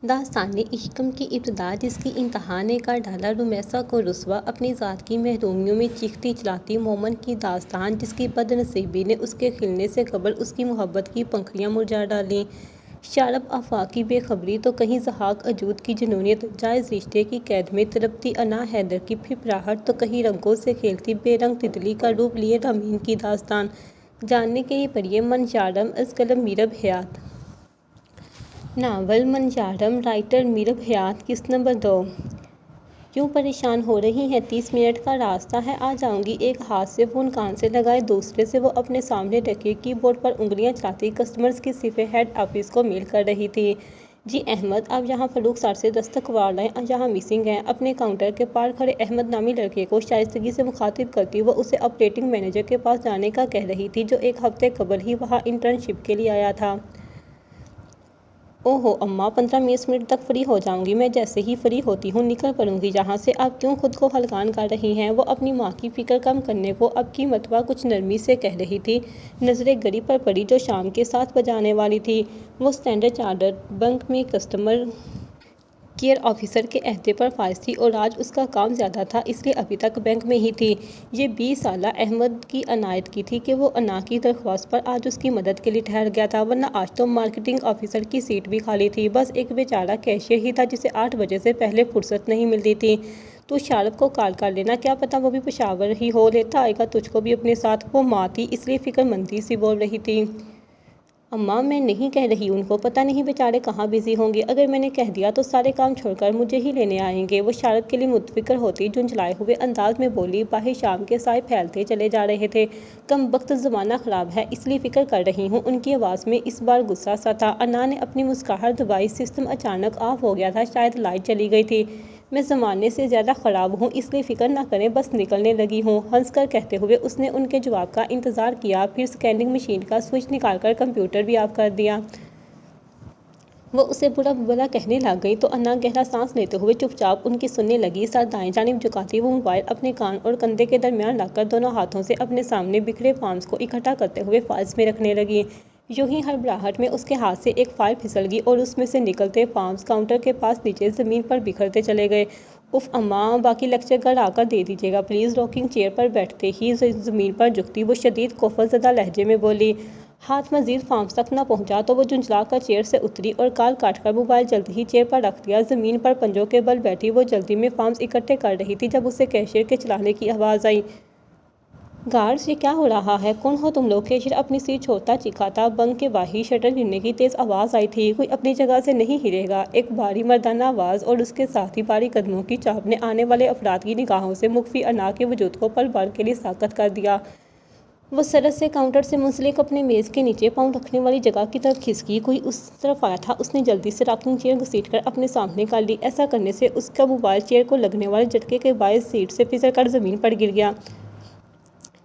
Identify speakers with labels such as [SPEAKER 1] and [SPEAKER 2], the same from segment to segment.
[SPEAKER 1] داستان عشقم کی ابتدا جس کی انتہا نے کر ڈالا رمیسا کو رسوا، اپنی ذات کی محرومیوں میں چیختی چلاتی مومن کی داستان جس کی بد نصیبی نے اس کے کھلنے سے قبل اس کی محبت کی پنکھڑیاں مرجھا ڈالیں۔ شارب آفاق کی بے خبری تو کہیں ضحاک وجود کی جنونیت، جائز رشتے کی قید میں تڑپتی انا حیدر کی پھپھراہٹ تو کہیں رنگوں سے کھیلتی بے رنگ تتلی کا روپ لیے رامین کی داستان۔ جاننے کے لیے پڑھیے منجارم از قلم میرب حیات۔ ناول منجارم، رائٹر میرب حیات۔ قسط نمبر 2۔ کیوں پریشان ہو رہی ہیں؟ 30 منٹ کا راستہ ہے، آ جاؤں گی۔ ایک ہاتھ سے فون کان سے لگائے، دوسرے سے وہ اپنے سامنے رکھے کی بورڈ پر انگلیاں چلاتی کسٹمرز کی صفیں ہیڈ آفس کو میل کر رہی تھی۔ جی احمد، آپ یہاں فروخت سر سے دستک وارڈ یہاں مسنگ ہیں۔ اپنے کاؤنٹر کے پار کھڑے احمد نامی لڑکے کو شائستگی سے مخاطب کرتی وہ اسے آپریٹنگ مینیجر کے پاس جانے کا کہہ رہی تھی، جو ایک ہفتے قبل ہی وہاں انٹرنشپ کے لیے آیا تھا۔ اوہو اماں، 15-20 منٹ تک فری ہو جاؤں گی۔ میں جیسے ہی فری ہوتی ہوں نکل پڑوں گی یہاں سے۔ آپ کیوں خود کو ہلکان کر رہی ہیں؟ وہ اپنی ماں کی فکر کم کرنے کو اب کی مرتبہ کچھ نرمی سے کہہ رہی تھی۔ نظریں گھڑی پر پڑی جو شام کے 7 بجانے والی تھی۔ وہ اسٹینڈرڈ چارٹرڈ بینک میں کسٹمر کیئر آفیسر کے عہدے پر فائز تھی اور آج اس کا کام زیادہ تھا، اس لیے ابھی تک بینک میں ہی تھی۔ یہ 20 سالہ احمد کی عنایت کی تھی کہ وہ انا کی درخواست پر آج اس کی مدد کے لیے ٹھہر گیا تھا، ورنہ آج تو مارکیٹنگ آفیسر کی سیٹ بھی خالی تھی۔ بس ایک بیچارہ کیشیئر ہی تھا جسے 8 بجے سے پہلے فرصت نہیں ملتی تھی۔ تو شارب کو کال کر لینا، کیا پتہ وہ بھی پشاور ہی ہو، لیتا آئے گا تجھ کو بھی اپنے ساتھ۔ وہ ماں تھی اس لیے فکر مندی سی بول رہی تھی۔ اماں، میں نہیں کہہ رہی ان کو، پتہ نہیں بیچارے کہاں بزی ہوں گے، اگر میں نے کہہ دیا تو سارے کام چھوڑ کر مجھے ہی لینے آئیں گے۔ وہ شارب کے لیے متفکر ہوتی جھنجھلائے ہوئے انداز میں بولی۔ باہر شام کے سائے پھیلتے چلے جا رہے تھے۔ کمبخت زمانہ خراب ہے اس لیے فکر کر رہی ہوں۔ ان کی آواز میں اس بار غصہ سا تھا۔ انا نے اپنی مسکراہٹ دبائی، سسٹم اچانک آف ہو گیا تھا، شاید لائٹ چلی گئی تھی۔ میں زمانے سے زیادہ خراب ہوں اس لیے فکر نہ کریں، بس نکلنے لگی ہوں، ہنس کر کہتے ہوئے اس نے ان کے جواب کا انتظار کیا، پھر سکیننگ مشین کا سوئچ نکال کر کمپیوٹر بھی آف کر دیا۔ وہ اسے برا بھلا کہنے لگ گئی تو انا گہرا سانس لیتے ہوئے چپ چاپ ان کی سننے لگی، سر دائیں جانب جھکاتی وہ موبائل اپنے کان اور کندھے کے درمیان رکھ کر دونوں ہاتھوں سے اپنے سامنے بکھرے فارمز کو اکٹھا کرتے ہوئے فائلز میں رکھنے لگی۔ یوں ہی ہڑبڑاہٹ میں اس کے ہاتھ سے ایک فائل پھسل گئی اور اس میں سے نکلتے فارمز کاؤنٹر کے پاس نیچے زمین پر بکھرتے چلے گئے۔ اف اماں، باقی لیکچر گھر آ کر دے دیجیے گا پلیز۔ راکنگ چیئر پر بیٹھتے ہی زمین پر جھکتی وہ شدید کوفت زدہ لہجے میں بولی۔ ہاتھ مزید فارمز تک نہ پہنچا تو وہ جھنجھلا کر چیئر سے اتری اور کال کاٹ کر موبائل جلدی ہی چیئر پر رکھ دیا۔ زمین پر پنجوں کے بل بیٹھی وہ جلدی میں فارمز اکٹھے کر رہی تھی جب اسے کیشیئر کے چلانے کی آواز آئی۔ گارڈز، یہ کیا ہو رہا ہے؟ کون ہو تم لوگ؟ کیشیئر اپنی سیٹ چھوڑتا چیخا تھا۔ بنک کے باہر شٹر گرنے کی تیز آواز آئی تھی۔ کوئی اپنی جگہ سے نہیں ہلے گا۔ ایک بھاری مردانہ آواز اور اس کے ساتھ ہی بھاری قدموں کی چاپ نے آنے والے افراد کی نگاہوں سے مخفی انا کے وجود کو پل بھر کے لیے ساکت کر دیا۔ وہ سرعت سے کاؤنٹر سے منسلک اپنے میز کے نیچے پاؤں رکھنے والی جگہ کی طرف کھسکی۔ کوئی اس طرف آیا تھا۔ اس نے جلدی سے راکنگ چیئر گھسیٹ کر اپنے سامنے کر لی۔ ایسا کرنے سے اس کا موبائل چیئر کو لگنے والے جھٹکے کے باعث سیٹ سے پھسل کر زمین پر گر گیا،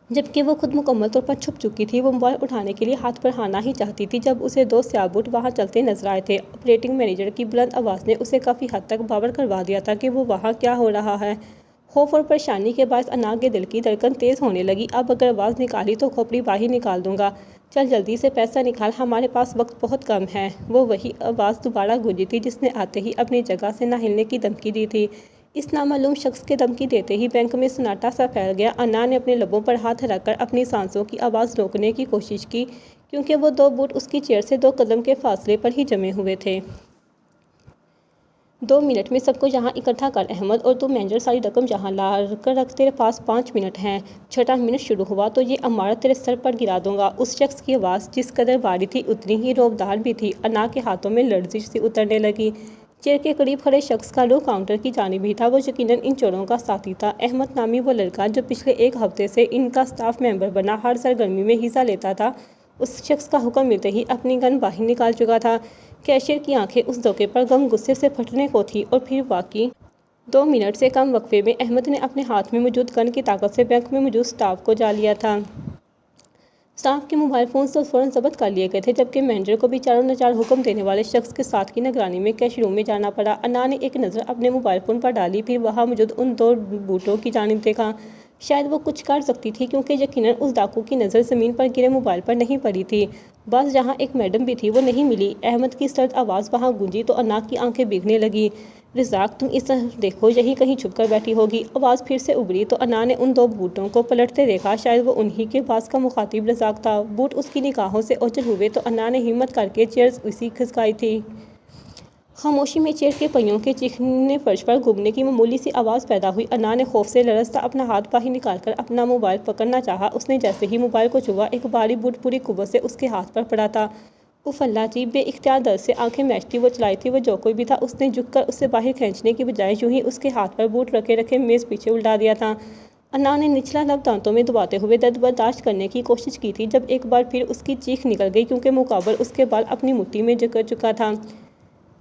[SPEAKER 1] جبکہ وہ خود مکمل طور پر چھپ چکی تھی۔ وہ موبائل اٹھانے کے لیے ہاتھ بڑھانا ہی چاہتی تھی جب اسے 2 سیاہ بوٹ وہاں چلتے نظر آئے تھے۔ آپریٹنگ مینیجر کی بلند آواز نے اسے کافی حد تک باور کروا دیا تھا کہ وہ وہاں کیا ہو رہا ہے۔ خوف اور پریشانی کے باعث انا کے دل کی دھڑکن تیز ہونے لگی۔ اب اگر آواز نکالی تو کھوپڑی باہر نکال دوں گا۔ چل جلدی سے پیسہ نکال، ہمارے پاس وقت بہت کم ہے۔ وہ وہی آواز دوبارہ گونجی تھی جس نے آتے ہی اپنی جگہ سے نہ ہلنے کی دھمکی دی تھی۔ اس نامعلوم شخص کے دھمکی دیتے ہی بینک میں سناٹا سا پھیل گیا۔ انا نے اپنے لبوں پر ہاتھ رکھ کر اپنی سانسوں کی آواز روکنے کی کوشش کی، کیونکہ وہ 2 بوٹ اس کی چیئر سے 2 قدم کے فاصلے پر ہی جمے ہوئے تھے۔ 2 منٹ میں سب کو یہاں اکٹھا کر احمد، اور تو مینیجر ساری رقم یہاں لا کر رکھ، تیرے پاس 5 منٹ ہیں۔ 6واں منٹ شروع ہوا تو یہ عمارت تیرے سر پر گرا دوں گا۔ اس شخص کی آواز جس قدر بھاری تھی اتنی ہی رعبدار بھی تھی۔ انا کے ہاتھوں میں لرزش سی اترنے لگی۔ چیئر کے قریب کھڑے شخص کا رخ کاؤنٹر کی جانب ہی تھا۔ وہ یقیناً ان چوروں کا ساتھی تھا، احمد نامی وہ لڑکا جو پچھلے 1 ہفتے سے ان کا اسٹاف ممبر بنا ہر سرگرمی میں حصہ لیتا تھا۔ اس شخص کا حکم ملتے ہی اپنی گن باہر نکال چکا تھا۔ کیشیئر کی آنکھیں اس دھوکے پر غم غصے سے پھٹنے کو تھیں اور پھر باقی 2 منٹ سے کم وقفے میں احمد نے اپنے ہاتھ میں موجود گن کی طاقت سے بینک میں موجود اسٹاف کو جا لیا تھا۔ اسٹاف کے موبائل فونز تو فوراً ضبط کر لیے گئے تھے، جبکہ مینیجر کو بھی چاروں ناچار حکم دینے والے شخص کے ساتھ کی نگرانی میں کیش روم میں جانا پڑا۔ انا نے ایک نظر اپنے موبائل فون پر ڈالی، پھر وہاں موجود ان 2 بوٹوں کی جانب دیکھا شاید وہ کچھ کر سکتی تھی کیونکہ یقیناً اس ڈاکو کی نظر زمین پر گرے موبائل پر نہیں پڑی تھی۔ بس جہاں ایک میڈم بھی تھی وہ نہیں ملی۔ احمد کی سرد آواز وہاں گونجی تو انا کی آنکھیں بھیگنے لگی۔ رزاق تم اس طرف دیکھو، یہی کہیں چھپ کر بیٹھی ہوگی۔ آواز پھر سے ابھری تو انا نے ان دو بوٹوں کو پلٹتے دیکھا۔ شاید وہ انہی کے پاس کا مخاطب رزاق تھا۔ بوٹ اس کی نگاہوں سے اوجھل ہوئے تو انا نے ہمت کر کے چیئر اسی کھسکائی تھی۔ خاموشی میں چیئر کے پہیوں کے چیخنے، فرش پر گھومنے کی معمولی سی آواز پیدا ہوئی۔ انا نے خوف سے لرزتا اپنا ہاتھ باہر نکال کر اپنا موبائل پکڑنا چاہا۔ اس نے جیسے ہی موبائل کو چھوا، ایک بھاری بوٹ پوری قوت سے اس کے ہاتھ پر پڑا تھا۔ اف اللہ جی! بے اختیار درد سے آنکھیں میچتی وہ چلائی تھی۔ وہ جو کوئی بھی تھا اس نے جھک کر اسے باہر کھینچنے کی بجائے یوں ہی اس کے ہاتھ پر بوٹ رکھے رکھے میز پیچھے الٹا دیا تھا۔ انا نے نچلا لب دانتوں میں دباتے ہوئے درد برداشت کرنے کی کوشش کی تھی جب ایک بار پھر اس کی چیخ نکل گئی کیونکہ مقابل اس کے بال اپنی مٹھی میں جکڑ چکا تھا۔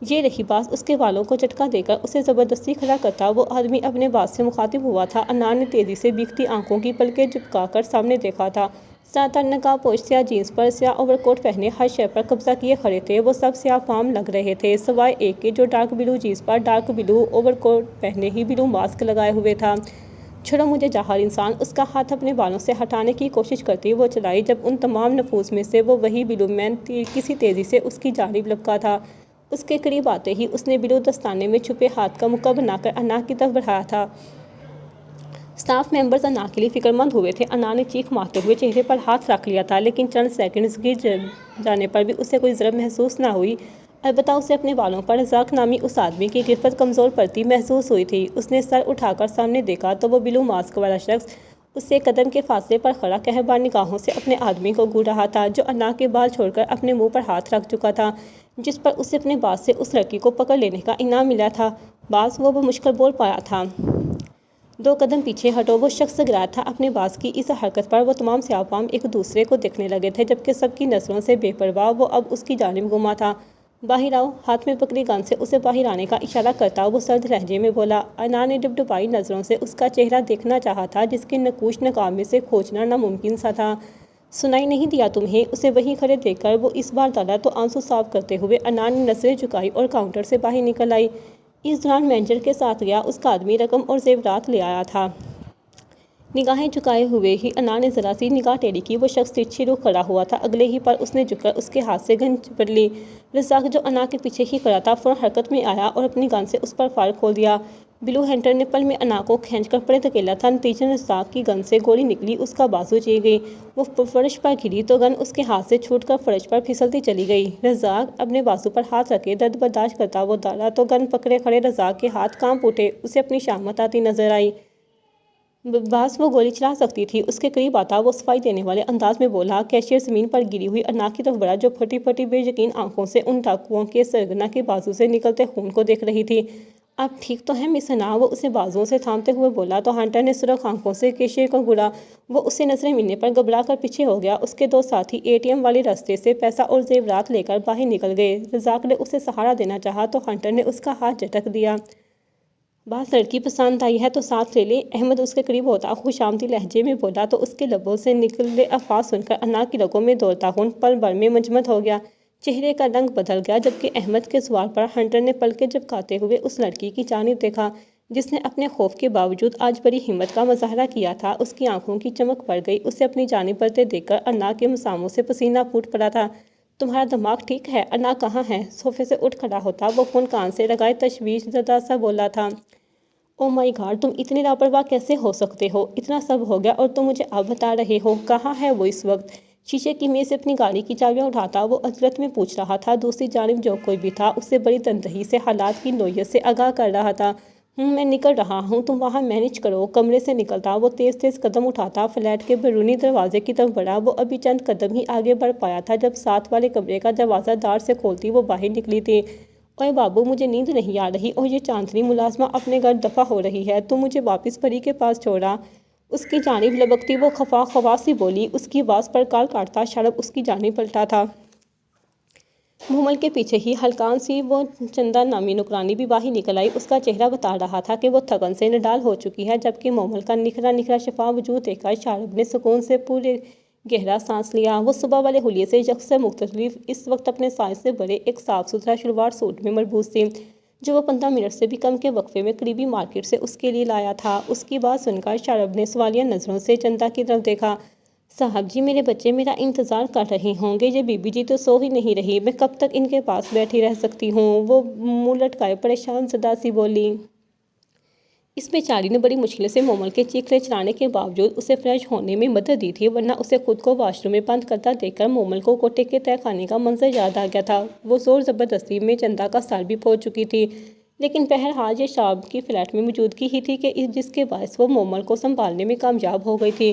[SPEAKER 1] یہ رہی باز اس کے بالوں کو جھٹکا دے کر اسے زبردستی کھڑا کرتا وہ آدمی اپنے باز سے مخاطب ہوا تھا۔ انا نے تیزی سے بھیگتی آنکھوں کی پلکیں جھپکا کر سامنے دیکھا تھا۔ زیادہ تر نقاب پوش سیاہ جینس پر سیاہ اوور کوٹ پہنے ہر شے پر قبضہ کیے کھڑے تھے۔ وہ سب سیاہ فام لگ رہے تھے سوائے ایک کے جو ڈارک بلو جینس پر ڈارک بلو اوور کوٹ پہنے ہی بلو ماسک لگائے ہوئے تھا۔ چھوڑو مجھے جاہل انسان! اس کا ہاتھ اپنے بالوں سے ہٹانے کی کوشش کرتی وہ چلائی جب ان تمام نفوذ میں سے وہ وہی بلو مین کسی تیزی سے اس کی جانب لپکا تھا۔ اس کے قریب آتے ہی اس نے بلو دستانے میں چھپے ہاتھ کا مکہ بنا کر انا کی طرف بڑھایا تھا۔ اسٹاف ممبرز انا کے لیے فکر مند ہوئے تھے۔ انا نے چیخ مارتے ہوئے چہرے پر ہاتھ رکھ لیا تھا لیکن چند سیکنڈز گر جانے پر بھی اسے کوئی ضرر محسوس نہ ہوئی۔ البتہ اسے اپنے بالوں پر رزاق نامی اس آدمی کی گرفت کمزور پڑتی محسوس ہوئی تھی۔ اس نے سر اٹھا کر سامنے دیکھا تو وہ بلو ماسک والا شخص اس سے قدم کے فاصلے پر کھڑا قہربار نگاہوں سے اپنے آدمی کو گھور رہا تھا جو انا کے بال چھوڑ کر اپنے منہ پر ہاتھ رکھ چکا تھا جس پر اسے اپنے باز سے اس لڑکی کو پکڑ لینے کا انعام ملا تھا۔ باز! وہ بمشکل بول پایا تھا۔ 2 قدم پیچھے ہٹو! وہ شخص گرایا تھا۔ اپنے باز کی اس حرکت پر وہ تمام سیاہ فام ایک دوسرے کو دیکھنے لگے تھے جبکہ سب کی نظروں سے بے پرواہ وہ اب اس کی جانب گھوما تھا۔ باہر آؤ! ہاتھ میں پکڑی گن سے اسے باہر آنے کا اشارہ کرتا وہ سرد لہجے میں بولا۔ انا نے ڈبڈبائی نظروں سے اس کا چہرہ دیکھنا چاہا تھا جس کے نقوش نقاب میں سے کھوجنا ناممکن سا تھا۔ سنائی نہیں دیا تمہیں؟ اسے وہیں کھڑے دیکھ کر وہ اس بار ڈالا تو آنسو صاف کرتے ہوئے انا نے نظریں جھکائی اور کاؤنٹر سے باہر نکل آئی۔ اس دوران مینیجر کے ساتھ گیا اس کا آدمی رقم اور زیورات لے آیا تھا۔ نگاہیں جھکائے ہوئے ہی انا نے ذرا سی نگاہ ٹیڑھی کی۔ وہ شخص ترچھی رخ کھڑا ہوا تھا۔ اگلے ہی پل اس نے جھک کر اس کے ہاتھ سے گن چپٹ لی۔ رزاق جو انا کے پیچھے ہی کھڑا تھا فوراً حرکت میں آیا اور اپنی گن سے اس پر فائر کھول دیا۔ بلو ہنٹر نے پل میں انا کو کھینچ کر پرے دھکیلا تھا۔ نتیجتاً رزاق کی گن سے گولی نکلی، اس کا بازو چیر گئی۔ وہ فرش پر گری تو گن اس کے ہاتھ سے چھوٹ کر فرش پر پھسلتی چلی گئی۔ رزاق! اپنے بازو پر ہاتھ رکھے درد برداشت کرتا وہ ڈالا تو گن پکڑے کھڑے رزاق کے ہاتھ کانپ اٹھے۔ اسے اپنی شامت آتی نظر آئی۔ باز! وہ گولی چلا سکتی تھی۔ اس کے قریب آتا وہ صفائی دینے والے انداز میں بولا۔ کیشیئر زمین پر گری ہوئی انا کی طرف بڑھا جو پھٹی پھٹی بے یقین آنکھوں سے ان ڈاکوؤں کے سرغنہ کے بازو سے نکلتے خون کو دیکھ رہی تھی۔ آپ ٹھیک تو ہیں مس انا؟ وہ اسے بازوؤں سے تھامتے ہوئے بولا تو ہنٹر نے سرخ آنکھوں سے کیشیئر کو گھورا۔ وہ اسے نظریں ملنے پر گھبرا کر پیچھے ہو گیا۔ اس کے 2 ساتھی اے ٹی ایم والے راستے سے پیسہ اور زیورات لے کر باہر نکل گئے۔ رزاق نے اسے سہارا دینا چاہا تو ہنٹر نے اس کا ہاتھ جھٹک دیا۔ باز! لڑکی پسند آئی ہے تو ساتھ لے لیں؟ احمد اس کے قریب ہوتا خوش آمدی لہجے میں بولا تو اس کے لبوں سے نکلے الفاظ سن کر انا کی رگوں میں دوڑتا خون پل بھر میں منجمد ہو گیا۔ چہرے کا رنگ بدل گیا جبکہ احمد کے سوال پر ہنٹر نے پلکیں جھپکاتے ہوئے اس لڑکی کی جانب دیکھا جس نے اپنے خوف کے باوجود آج بڑی ہمت کا مظاہرہ کیا تھا۔ اس کی آنکھوں کی چمک بڑھ گئی۔ اسے اپنی جانب بڑھتے دیکھ کر انا کے مساموں سے پسینہ پھوٹ پڑا تھا۔ تمہارا دماغ ٹھیک ہے؟ انا کہاں ہے؟ صوفے سے اٹھ کھڑا ہوتا وہ فون کان سے لگائے تشویش زدہ سا بولا تھا۔ او مائی گاڈ! تم اتنے لاپرواہ کیسے ہو سکتے ہو؟ اتنا سب ہو گیا اور تم مجھے اب بتا رہے ہو؟ کہاں ہے وہ اس وقت؟ شیشے کی میز سے اپنی گاڑی کی چابیاں اٹھاتا وہ عجلت میں پوچھ رہا تھا۔ دوسری جانب جو کوئی بھی تھا اسے بڑی تندہی سے حالات کی نوعیت سے آگاہ کر رہا تھا۔ میں نکل رہا ہوں، تم وہاں مینیج کرو۔ کمرے سے نکلتا وہ تیز تیز قدم اٹھاتا فلیٹ کے بیرونی دروازے کی طرف بڑھا۔ وہ ابھی چند قدم ہی آگے بڑھ پایا تھا جب ساتھ والے کمرے کا دروازہ داڑھ سے کھولتی وہ باہر نکلی تھی۔ اوئے بابو! مجھے نیند نہیں آ رہی اور یہ چاندنی ملازمہ اپنے گھر دفع ہو رہی ہے۔ تم مجھے واپس پری کے پاس چھوڑا۔ اس کی جانب لبکتی وہ خفا خواہ سی بولی۔ اس کی آواز پر کال کاٹتا شرب اس کی جانب پلٹا تھا۔ مومل کے پیچھے ہی ہلکان سی وہ چندہ نامی نوکرانی بھی باہر نکل آئی۔ اس کا چہرہ بتا رہا تھا کہ وہ تھکن سے نڈال ہو چکی ہے جبکہ مومل کا نکھرا نکھرا شفا وجود دیکھ کر شارب نے سکون سے پورے گہرا سانس لیا۔ وہ صبح والے حلیے سے یکسر مختلف اس وقت اپنے سائز سے بڑے ایک صاف ستھرا شلوار سوٹ میں ملبوس تھی جو وہ 15 منٹ سے بھی کم کے وقفے میں قریبی مارکیٹ سے اس کے لیے لایا تھا۔ اس کی بات سن کر شارب نے سوالیہ نظروں سے چندا کی طرف دیکھا۔ صاحب جی، میرے بچے میرا انتظار کر رہے ہوں گے۔ یہ بی بی جی تو سو ہی نہیں رہی، میں کب تک ان کے پاس بیٹھی رہ سکتی ہوں؟ وہ منہ لٹکائے پریشان زدہ سی بولی۔ اس بیچاری نے بڑی مشکل سے مومل کے چیخنے چلانے کے باوجود اسے فریش ہونے میں مدد دی تھی، ورنہ اسے خود کو واش روم میں بند کرتا دیکھ کر مومل کو کوٹے کے تہہ خانے کا منظر یاد آ گیا تھا۔ وہ زور زبردستی میں چندا کا سر بھی پھوڑ چکی تھی، لیکن بہرحال یہ شارب کی فلیٹ میں موجودگی ہی تھی کہ جس کے باعث وہ مومل کو سنبھالنے میں کامیاب ہو گئی تھی۔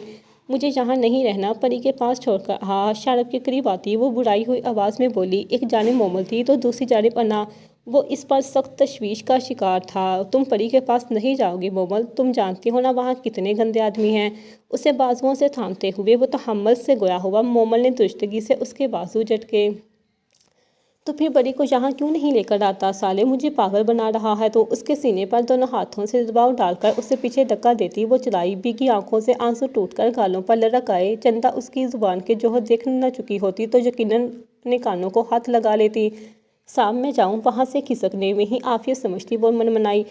[SPEAKER 1] مجھے یہاں نہیں رہنا، پری کے پاس چھوڑ کر شارب کے قریب آتی وہ برائی ہوئی آواز میں بولی۔ ایک جانب مومل تھی تو دوسری جانب انا۔ وہ اس پر سخت تشویش کا شکار تھا۔ تم پری کے پاس نہیں جاؤ گی مومل، تم جانتی ہو نا وہاں کتنے گندے آدمی ہیں۔ اسے بازوؤں سے تھامتے ہوئے وہ تحمل سے گیا ہوا مومل نے درستگی سے اس کے بازو جھٹکے۔ تو پھر پری کو یہاں کیوں نہیں لے کر آتا؟ سالے مجھے پاگل بنا رہا ہے تو؟ اس کے سینے پر دونوں ہاتھوں سے دباؤ ڈال کر اسے پیچھے دھکا دیتی وہ چلائی۔ بھیگی آنکھوں سے آنسو ٹوٹ کر گالوں پر لڑک آئے۔ چندا اس کی زبان کے جوہر دیکھ نہ چکی ہوتی تو یقیناً اپنے کانوں کو ہاتھ لگا لیتی۔ صاحب میں جاؤں؟ وہاں سے کھسکنے میں ہی عافیت سمجھتی وہ منمنائی۔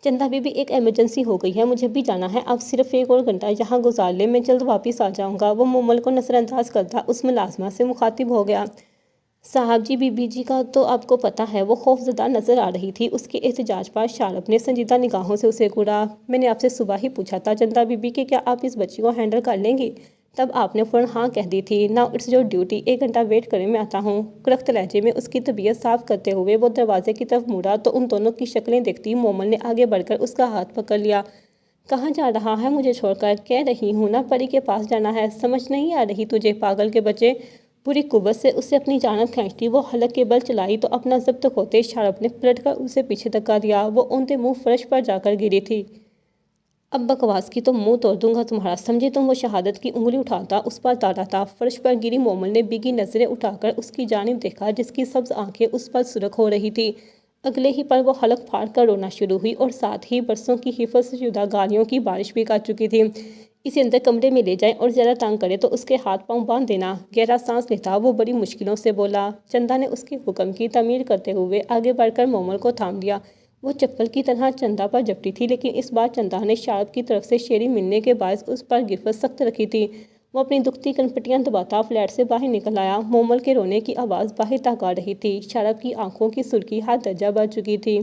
[SPEAKER 1] چندا بی بی، ایک ایمرجنسی ہو گئی ہے، مجھے بھی جانا ہے، اب صرف ایک اور گھنٹہ یہاں گزار لے، میں جلد واپس آ جاؤں گا۔ وہ مومل کو نظر انداز کرتا اس ملازمہ سے مخاطب ہو گیا۔ صاحب جی، بی بی جی کا تو آپ کو پتہ ہے۔ وہ خوف زدہ نظر آ رہی تھی۔ اس کے احتجاج پر شارب نے سنجیدہ نگاہوں سے اسے گھورا۔ میں نے آپ سے صبح ہی پوچھا تھا چندا بی بی کہ کیا آپ اس بچی کو ہینڈل کر لیں گی؟ تب آپ نے فوراً ہاں کہہ دی تھی۔ ناؤ اٹس یور ڈیوٹی، ایک گھنٹہ ویٹ کریں، میں آتا ہوں۔ کرخت لہجے میں اس کی طبیعت صاف کرتے ہوئے وہ دروازے کی طرف مڑا تو ان دونوں کی شکلیں دیکھتی مومل نے آگے بڑھ کر اس کا ہاتھ پکڑ لیا۔ کہاں جا رہا ہے مجھے چھوڑ کر؟ کہہ رہی ہوں نا پری کے پاس جانا ہے، سمجھ نہیں آ رہی تجھے پاگل کے بچے؟ پوری قوت سے اسے اپنی جانب کھینچتی وہ حلق کے بل چلائی تو اپنا ضبط کھوتے شارب نے پلٹ کر اسے پیچھے دھکا دیا۔ وہ اونتے منہ فرش پر جا کر گری تھی۔ اب بکواس کی تو منہ توڑ دوں گا تمہارا، سمجھے تم؟ وہ شہادت کی انگلی اٹھاتا اس پر تاڑا تھا۔ فرش پر گری مومل نے بھیگی نظریں اٹھا کر اس کی جانب دیکھا جس کی سبز آنکھیں اس پر سرخ ہو رہی تھی۔ اگلے ہی پل وہ حلق پھاڑ کر رونا شروع ہوئی اور ساتھ ہی برسوں کی حفظ شدہ گالیوں کی بارش بھی کر چکی تھی۔ اسے اندر کمرے میں لے جائیں اور زیادہ تنگ کرے تو اس کے ہاتھ پاؤں باندھ دینا۔ گہرا سانس لیتا وہ بڑی مشکلوں سے بولا۔ چندا نے اس کے حکم کی تعمیر کرتے ہوئے آگے بڑھ کر مومل کو تھام لیا۔ وہ چپل کی طرح چندا پر جھپٹی تھی، لیکن اس بار چندا نے شارب کی طرف سے شیریں ملنے کے باعث اس پر گرفت سخت رکھی تھی۔ وہ اپنی دکھتی کنپٹیاں دباتا فلیٹ سے باہر نکل آیا۔ مومل کے رونے کی آواز باہر تک آ رہی تھی۔ شارب کی آنکھوں کی سرخی حد درجہ بڑھ چکی تھی۔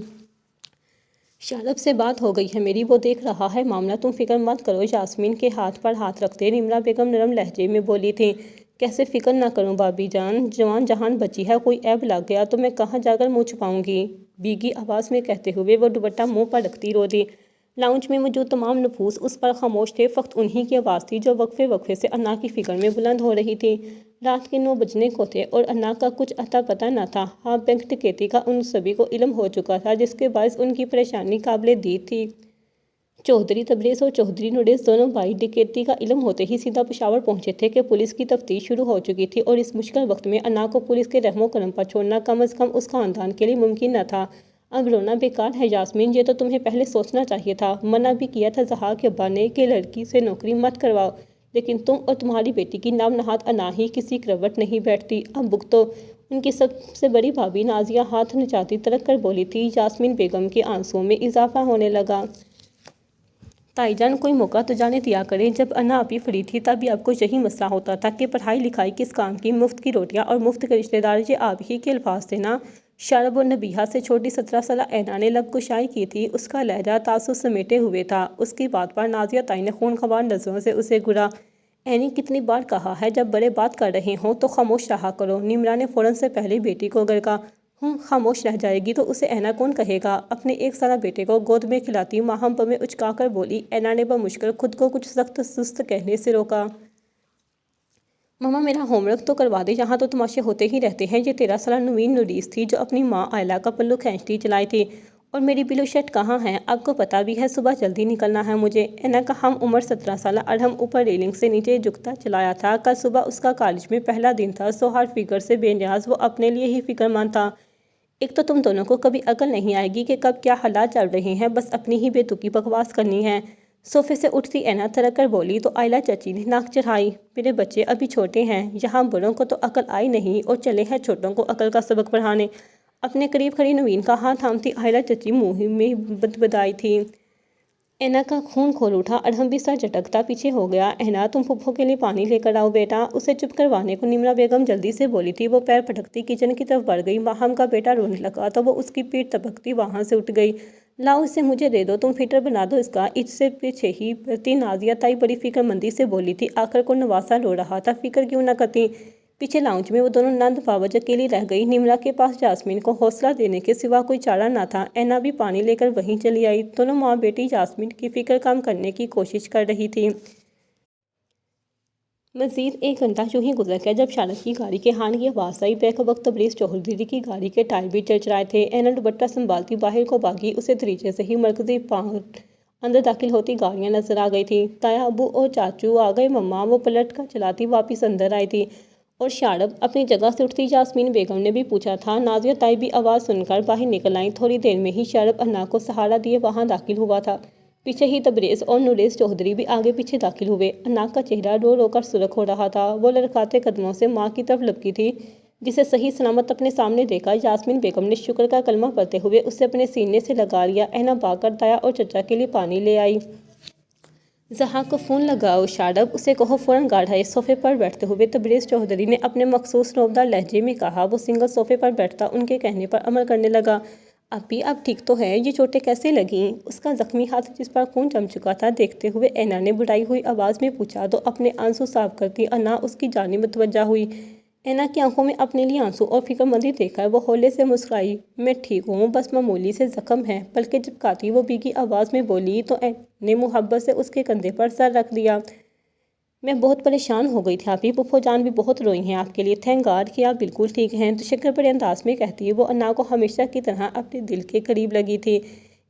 [SPEAKER 1] شارب سے بات ہو گئی ہے میری، وہ دیکھ رہا ہے معاملہ، تم فکر مت کرو۔ یاسمین کے ہاتھ پر ہاتھ رکھتے نمرہ بیگم نرم لہجے میں بولی تھیں۔ کیسے فکر نہ کروں بھابی جان، جوان جہان بچی ہے، کوئی عیب لگ گیا تو میں کہاں جا کر منہ چھپاؤں گی؟ بھیگی آواز میں کہتے ہوئے وہ دوپٹہ منہ پر رکھتی رو دی۔ لاؤنج میں موجود تمام نفوس اس پر خاموش تھے، فقط انہی کی آواز تھی جو وقفے وقفے سے انا کی فکر میں بلند ہو رہی تھی۔ رات کے 9 بجنے کو تھے اور انا کا کچھ اتا پتہ نہ تھا۔ ہاں، بینک ڈکیتی کا ان سبھی کو علم ہو چکا تھا، جس کے باعث ان کی پریشانی قابل دید تھی۔ چودھری تبریز اور چودھری نریش دونوں بھائی ڈکیتی کا علم ہوتے ہی سیدھا پشاور پہنچے تھے کہ پولیس کی تفتیش شروع ہو چکی تھی اور اس مشکل وقت میں انا کو پولیس کے رحم و کرم پر چھوڑنا کم از کم اس خاندان کے لیے ممکن نہ تھا۔ اب رونا بیکار ہے یاسمین، یہ تو تمہیں پہلے سوچنا چاہیے تھا۔ منع بھی کیا تھا زہا کے ابا نے کہ لڑکی سے نوکری مت کرواؤ، لیکن تم اور تمہاری بیٹی کی نام نہاد انا ہی کسی کروٹ نہیں بیٹھتی۔ اب بھگتو۔ ان کی سب سے بڑی بھابھی نازیہ ہاتھ نچاتی ترک کر بولی تھی۔ یاسمین بیگم کے آنسوؤں میں اضافہ ہونے لگا۔ تائی جان، کوئی موقع تو جانے دیا کریں، جب انا ابھی فری تھی تب بھی آپ کو یہی مسئلہ ہوتا تھا کہ پڑھائی لکھائی کس کام کی، مفت کی روٹیاں اور مفت کے رشتہ دار، یہ آپ ہی کے الفاظ تھے نا؟ شارب اور نبیہہ سے چھوٹی 17 سالہ اینا نے لب کشائی کی تھی۔ اس کا لہجہ تعصب سمیٹے ہوئے تھا۔ اس کی بات پر نازیہ تائی نے خونخوار نظروں سے اسے گھورا۔ اینی، کتنی بار کہا ہے جب بڑے بات کر رہے ہوں تو خاموش رہا کرو۔ نمرہ نے فوراً سے پہلے بیٹی کو گرکا۔ خاموش رہ جائے گی تو اسے اینا کون کہے گا؟ اپنے 1 سالہ بیٹے کو گود میں کھلاتی ماہم بمیں اچکا کر بولی۔ اینا نے بمشکل خود کو کچھ سخت سست کہنے سے روکا۔ ماما، میرا ہوم ورک تو کروا دے، یہاں تو تماشے ہوتے ہی رہتے ہیں۔ یہ 13 سالہ نوین نوریس تھی جو اپنی ماں آئلہ کا پلو کھینچتی چلائی تھی۔ اور میری بلو شرٹ کہاں ہے؟ آپ کو پتہ بھی ہے صبح جلدی نکلنا ہے مجھے۔ اینا کا ہم عمر 17 سالہ ارہم اوپر ریلنگ سے نیچے جھکتا چلایا تھا۔ کل صبح اس کا کالج میں پہلا دن تھا، سو ہر فکر سے بے نیاز وہ اپنے لیے ہی فکر مند تھا۔ ایک تو تم دونوں کو کبھی عقل نہیں آئے گی کہ کب کیا حالات چل رہے ہیں، بس اپنی ہی بے تکی بکواس کرنی ہے۔ صوفے سے اٹھتی اینا تھرک کر بولی تو آئلہ چچی نے ناک چڑھائی۔ میرے بچے ابھی چھوٹے ہیں، یہاں بڑوں کو تو عقل آئی نہیں اور چلے ہیں چھوٹوں کو عقل کا سبق پڑھانے۔ اپنے قریب کھڑی نوین کا ہاتھ تھامتی آئلہ چچی منہ میں بدبدائی تھی۔ اینا کا خون کھول اٹھا اور ہم بھی سر جھٹکتا پیچھے ہو گیا۔ اینا تم پھپھو کے لیے پانی لے کر آؤ بیٹا، اسے چپ کروانے کو نمرا بیگم جلدی سے بولی تھی۔ وہ پیر پٹکتی کچن کی طرف بڑھ گئی۔ ماہم کا بیٹا رونے لگا تو وہ اس کی پیٹھ تپکتی وہاں سے اٹھ گئی۔ لاؤ اسے مجھے دے دو، تم فٹر بنا دو اس کا۔ اس سے پیچھے ہی بڑھتی نازیہ تائی بڑی فکر مندی سے بولی تھی۔ آخر کو نواسہ رو رہا تھا، فکر کیوں نہ کرتی۔ پیچھے لاؤنج میں وہ دونوں نند باوج اکیلی رہ گئی۔ نمرا کے پاس جاسمین کو حوصلہ دینے کے سوا کوئی چارہ نہ تھا۔ اینا بھی پانی لے کر وہیں چلی آئی۔ دونوں ماں بیٹی جاسمین کی فکر کم کرنے کی کوشش کر رہی تھی۔ مزید 1 گھنٹہ یوں ہی گزر گیا جب شارد کی گاڑی کے ہارن کی آواز آئی۔ بیک وقت تبریز چوہدری کی گاڑی کے ٹائر بھی چرچرائے تھے۔ اینا دوپٹہ سنبھالتی باہر کو بھاگی۔ اسے دریچے سے ہی مرکزی پارٹ اندر داخل ہوتی گاڑیاں نظر آ گئی تھیں۔ تایا ابو اور چاچو آ گئے۔ مما وہ پلٹ کر چلاتی واپس اندر آئی تھی اور شارد اپنی جگہ سے اٹھتی جاسمین بیگم نے بھی پوچھا تھا۔ نازیہ تائی بھی آواز سن کر باہر نکل آئیں۔ تھوڑی دیر میں ہی شارد انا کو سہارا دیے وہاں داخل ہوا تھا۔ پیچھے ہی تبریز اور نوریز چوہدری بھی آگے پیچھے داخل ہوئے۔ انا کا چہرہ رو رو کر سرخ ہو رہا تھا۔ وہ لڑکھاتے قدموں سے ماں کی طرف لپکی تھی جسے صحیح سلامت اپنے سامنے دیکھا۔ جاسمین بیگم نے شکر کا کلمہ پڑھتے ہوئے اسے اپنے سینے سے لگا لیا۔ اینا بھاگ کر تایا اور چچا کے لیے پانی لے آئی۔ زہاک کو فون لگاؤ شارد، اسے کہو فوراً گارڈ آئے۔ صوفے پر بیٹھتے ہوئے تبریز چوہدری نے اپنے مخصوص رعبدار لہجے میں کہا۔ وہ سنگل صوفے پر بیٹھتا ان کے کہنے پر عمل کرنے لگا۔ ابھی اب ٹھیک تو ہے؟ یہ چوٹیں کیسے لگیں؟ اس کا زخمی ہاتھ جس پر خون جم چکا تھا دیکھتے ہوئے اینا نے بڑھائی ہوئی آواز میں پوچھا تو اپنے آنسو صاف کرتی انا اس کی جانب متوجہ ہوئی۔ اینا کی آنکھوں میں اپنے لیے آنسو اور فکر مندی دیکھ کر وہ ہولے سے مسکرائی۔ میں ٹھیک ہوں، بس معمولی سے زخم ہے، پلکیں جھپکاتی وہ بھیگی آواز میں بولی تو اینا نے محبت سے اس کے کندھے پر سر رکھ دیا۔ میں بہت پریشان ہو گئی تھی ابھی، پھپھو جان بھی بہت روئی ہیں آپ کے لیے۔ تھینک گاڈ کہ آپ بالکل ٹھیک ہیں، تشکر بھرے انداز میں کہتی وہ انا کو ہمیشہ کی طرح اپنے دل کے قریب لگی تھی۔